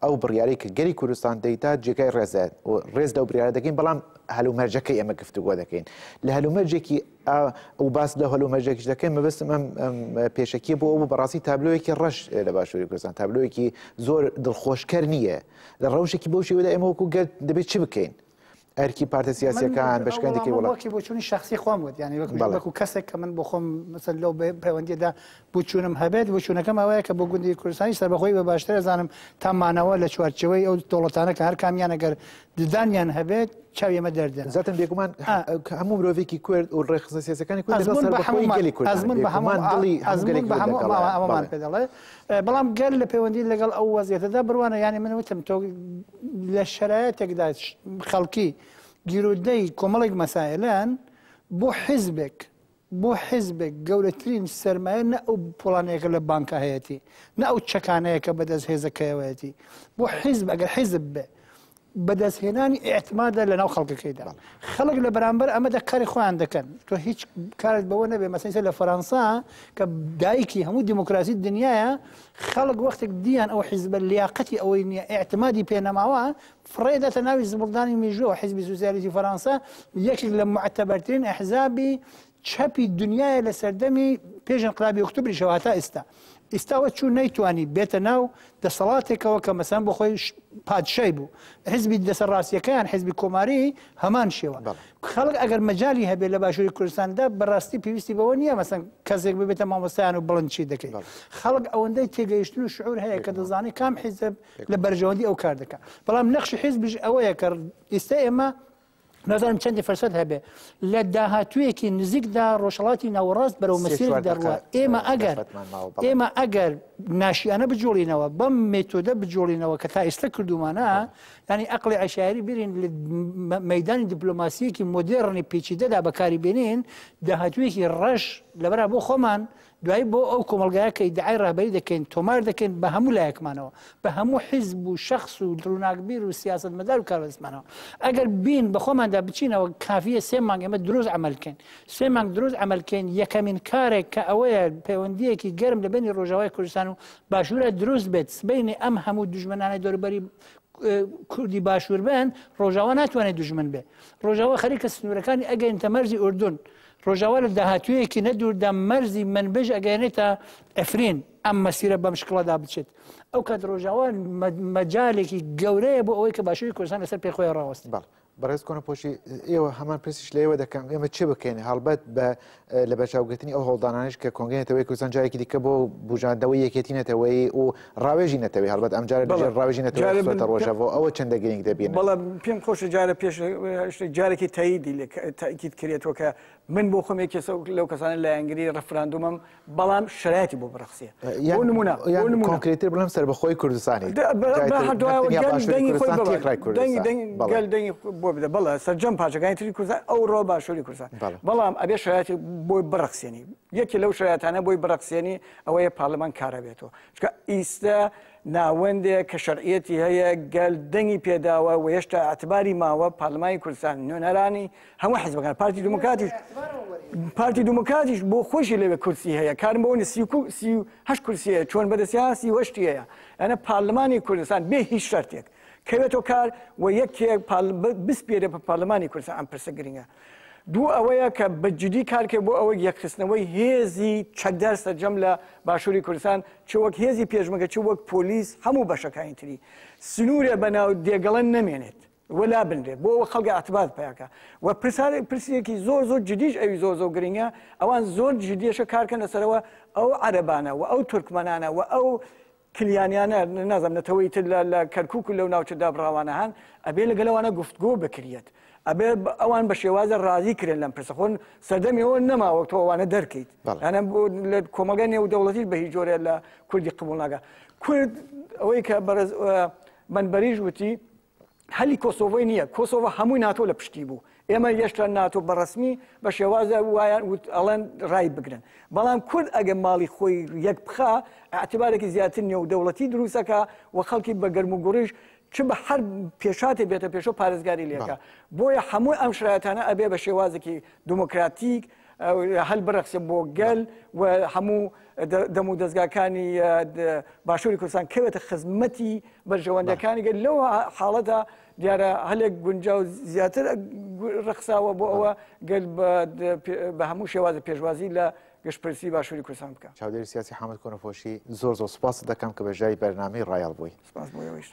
Speaker 1: ئەو بڕیاری کە گەری کوردستان دەیتا جێگای ڕێزێت و ڕێز لەو بڕیارە دەکەین بەڵام هەلومەرجەکەی ئەمە گفتوگۆ دەکەین لە هەلومەرجێکی و باس لە هەلومەرجێکیش دەکەین مەبەستم ئەم پێشەکی بۆ ئەو بەڕاستی تابلۆیەکی ڕەش لە باشووری کوردستان تابلۆیەکی زۆر دڵخۆشکەر نییە لە ڕەوشێکی بۆ شێوەدا ئێمە وەکو گەل دەبێت چی بکەین ئەرکی پارتە سیاسیەکان بەشکەندێکی
Speaker 2: وڵاتی بۆچوونی شخصی خۆم وت یعنی وەکو کەسێک کە من بۆ خۆم مەسەن لەو پەیوەندیدا بچوونم هەبێت بچوونەکەم ئەوەیە کە بۆ گوندی کوردستانی سەربەخۆی بە باشتر ئەزانم تامانەوە لە چوارچەوەی ئەو دەوڵەتانە کە هەر کامیان ئەگەر ددانیان هەبێت چاوی ئەمە دەردێن
Speaker 1: زاتن بێگومان هەموو مرۆڤێکی کورد و ڕێخستە سیاسەکانی کورد
Speaker 2: ئەومان پێ دەڵێ بەڵام گەل لە پەیوەندی لەگەڵ ئەو وەزیەتەدا بڕوانە یانی من وتم تۆ لە شرایەتێکدا خەڵکی گیرودەی کۆمەڵێک مەسائلەن بۆ حیزبێک گەورەترین سەرمایە نە ئەو پۆڵانەیەکە لە بانکە هەیەی نە ئەو چەکانەیە کە بەدەست هێزەکەیەوەتی بۆ حیزب ئەگەر حیزب بێ بەدەستهێنانی ئاعتمادە لەناو خەڵکەکەیدا خەڵک لە بەرامبەر ئەمەدا کاری خۆیان دەکەن تۆ هیچ کارت بەوە نەبێ مەسەلەن لە فەرەنسا کە دایکی هەموو دیموکراسی دنیاە خەڵک وەختێک دییان ئەو حیزبە لیاقەتی ئەوەی نییە ئاعتمادی پێنەماوە فڕێدەتە ناوی زبڵدانی میژۆ حیزبی سوسیالیستی فەرەنسا یەکێک لە معتەبەرترین ئەحزابی چەپی دنیاە لە سەردەمی پێش ئینقلابی ئۆکتۆبری شەوە هەتا ئێستاوە چوو نەیتوانی بێتە ناو دەسەڵاتێکەوە کە مەسەن بۆ خۆی پادشای بوو حیزبی دەسەڕاستیەکەیان حیزبی کۆماری هەمان شێوە خەڵک ئەگەر مەجای هەبێت لە باشووری کوردستاندا بەڕاستی پێویستی بەوە نییە مەسەن کەسێک ببێتە مامۆستایان و بڵند چی دەکەیت خەڵک ئەوەندەی تێگەیشتن و شعور هەیە کە دەزانێت کام حیزب لە بەرژەوەندی ئەو کار دەکات بەڵام نەخشی حیزبیش ئەوەیە کە ئێستا ئێمە نازانم چەندی فەرسەد هەبێ لە داهاتوویەکی نزیکدا ڕۆژهەڵاتی ناوەڕاست بەرەو مەسیر دەڕوە ئێمە ئەگەر ناشیانە بجۆڵینەوە بەم مێتۆدە بجۆڵینەوە کە تا ئێستا کردومانە ینی ئەقلی عەشایری بیرین لە مەیدانی دیپلۆماسیەکی مۆدێڕنی پێچیدەدا بەکاری بێنین داهاتوویەکی ڕەش لەبەرا بۆ خۆمان دوایی بۆ ئەو کۆمەلگایە کە ئیدعای ڕاهبەری دەکەین تۆمار دەکەین بە هەموو لایەکمانەوە بە هەموو حیزب و شەخص و ڕووناکبیر و سیاسەتمەدار و کاربەدەستمانەوە ئەگەر بین بە خۆماندا بچینەوە کافیە 3 مانگ ئێمە دروست عملکەین 3 مانگ دروست عملکەین یەکەمین کارێک کە ئەوەیە پەیوەندیەکی گەرم لە بینی ڕۆژاوای کوردستان و باشوورە دروست بێت بینی ئەم هەموو دوژمنانە دەوروبەری کوردی باشوور بن ڕۆژاوا ناتوانێت دوژمن بێ ڕۆژاوا خەریکە سنوورەکانی ئەگەینتە مەرزی ئوردون ڕۆژاوا لە داهاتوویەکی نەدووردا مەرزی منبەژ ئەگەێنێتە ئەفرین ئەم مەسیرە بەم شکڵەدا بچێت ئەو کات ڕۆژاوا مەجالێکی گەورەیە بۆ ئەوەی کە باشووری کوردستان لەسەر پێخۆی ڕاوەست
Speaker 1: بەڕێز کۆنەپۆشی ئێوە هەمان پرسیش لەوە دەکەم ئێمە چی بکەین هەڵبەت لە بەرچاوگرتنی ئەو هەڵدانانش کە کۆنگرێتەوەی کوردستان جارێکی دیکە بۆ بژاندەوەی یەکێتی نەتەوەی و ڕاوێژی نەتەوەی هەڵبەت ئەم جارە ڕاوێژی نەتەوەی ڕۆژەوە ئەوە چەندە گرنگ دەبین
Speaker 3: بەڵام پێم خۆشە جارە پێش جارێکی تاییدی تاکید کردێتەوە کە من بۆ خۆم یەکێ لەو کەسانە لە ئەنگری ڕەفراندومم بەڵام شرایەتی بۆ بڕخسیە بۆ نمونە کۆنکرێتر
Speaker 1: بڵم سەربەخۆی کوردستانی
Speaker 3: دەنگی بۆ بدە بەڵێ سەرجەم پاچەکانی تری کوردستان ئەو ڕۆ باشووری کوردستان بەڵام ئەبێ شرایەتی بۆی بڕخسێنی یەکی لەو شرایەتانە بۆی بڕخسێنی ئەوەیە پارلەمان کارە بێتەوە چکە ئیستا ناوەندێک کە شەرعیەتی هەیە گەل دەنگی پێداوە و هێشتا ئەتباری ماوە پارلەمانی کوردستان نوێنەرانی هەموو حیزبەکان پارتی دموکراتیش بۆ خۆشی لەوێ کورسی هەیە کارم بۆ 38 کورسیە چۆن بەدەستیاسی وەشتی هەیە ئەنە پارلەمانی کوردستان بێ هیچ شەرتێک کەوێتەوە کار و یەکێک بسپێرە بە پارلەمانی کوردستان ئەم پرسە گرنگە دوو ئەوەیە کە بەجددی کارکێ بۆ ئەوەی یەکخستنەوەی هێزی چەکدار سەرجەم لە باشووری کوردستان چ وەک هێزی پێشمەگە چ وەک پۆلیس هەموو بەشەکانی تری سنوورێ بەناو دێگەڵەن نەمێنێت ولا بنرێت بۆ خەڵکی ئەعتبار پیاکە و پرسیەکی زۆر جدیش ئەوی زۆر گرنگە ئەوان زۆر جدیەشە کارکەن لەسەرەوە ئەو عەرەبانە و ئەو تورکمەنانە و ئەو کلیانیانە نازم نەتەوەی تر لە کەرکووک و لەو ناوچەدا بڕاوانە هەن ئەبێ لەگەلەوانە گفتگۆ بکرێت ئەبێ ئەوان بە شێوازە ڕازی کرێن لەم پرسە خۆن سەردەمیەوە نەماوە تۆ ئەوانە دەرکەیت یانە لە کۆمەلگای نێودەوڵەتی بە هیچ جۆرێ لە کوردی قبوڵ ناکە کورد ئەوەی کە بەرز منبەریش وتی هەلی کۆسۆڤۆی نییە کۆسۆڤ هەمووی ناتۆ لە پشتی بوو ئێمە یەشتا ناتۆ بەڕسمی بە شێوازە وایان ئەڵەن ڕای بگرن بەڵام کورد ئەگە ماڵی خۆی یەک بخا ئەعتبارێکی زیاتر نێودەوڵەتی دروستەکە و خەڵکی بە گەرم و گۆڕیش چ بە هەر پێشاتێ بێتە پێشۆ پارێزگاری لێکە بۆیە هەمووی ئەم شرایەتانە ئەبێ بە شێوازێکی دموکراتیک هەل بەرەخسە بۆ گەل و هەموو دەم و دەستگاکانی باشووری کوردستان کەوێتە خزمەتی بەرژەوەندەکانی گەل لەو حاڵەتە دیارە هەلێک گونجاو زیاتر ڕخساوە بۆ ئەوە گەل بە هەموو شێوازە پێشوازی لە گەشتپرسی باشووری کوردستان بکە.
Speaker 1: چاودێری سیاسی حامد کۆنەپۆشی زۆر سوپاس دەکەم کە بەژای بەرنامەی ڕایەڵ بووی.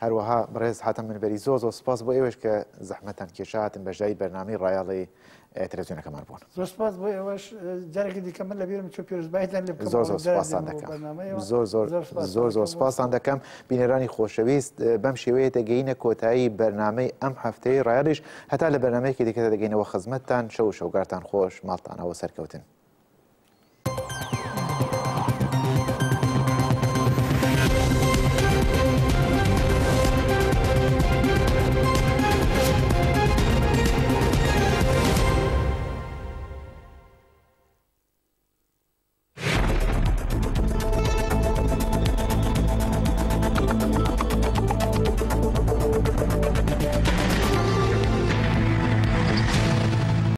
Speaker 1: هەروەها بەڕێز هاتە منبەری زۆر سوپاس بۆ ئێوەش کە زەحمەتان کێشاتن بەژای بەرنامەی ڕایەڵی تەلەڤیزیۆنەکەمان بوون.
Speaker 2: زۆر سپاس بۆ ئێوەش جارێکی دیکە من لەبیرم چۆ پیرۆزبایتان لێ بکەم.
Speaker 1: زۆر سپاسان دەکەم. زۆر سپاسان دەکەم. بینەرانی خۆشەویست بەم شێوەیە دەگەینە کۆتایی بەرنامەی ئەم هەفتەی ڕایەڵیش هەتا لە بەرنامەیەکی دیکە دەگەینەوە خزمەتتان شەو شەوگارتان خۆش ماڵتانەوە سەرکەوتن.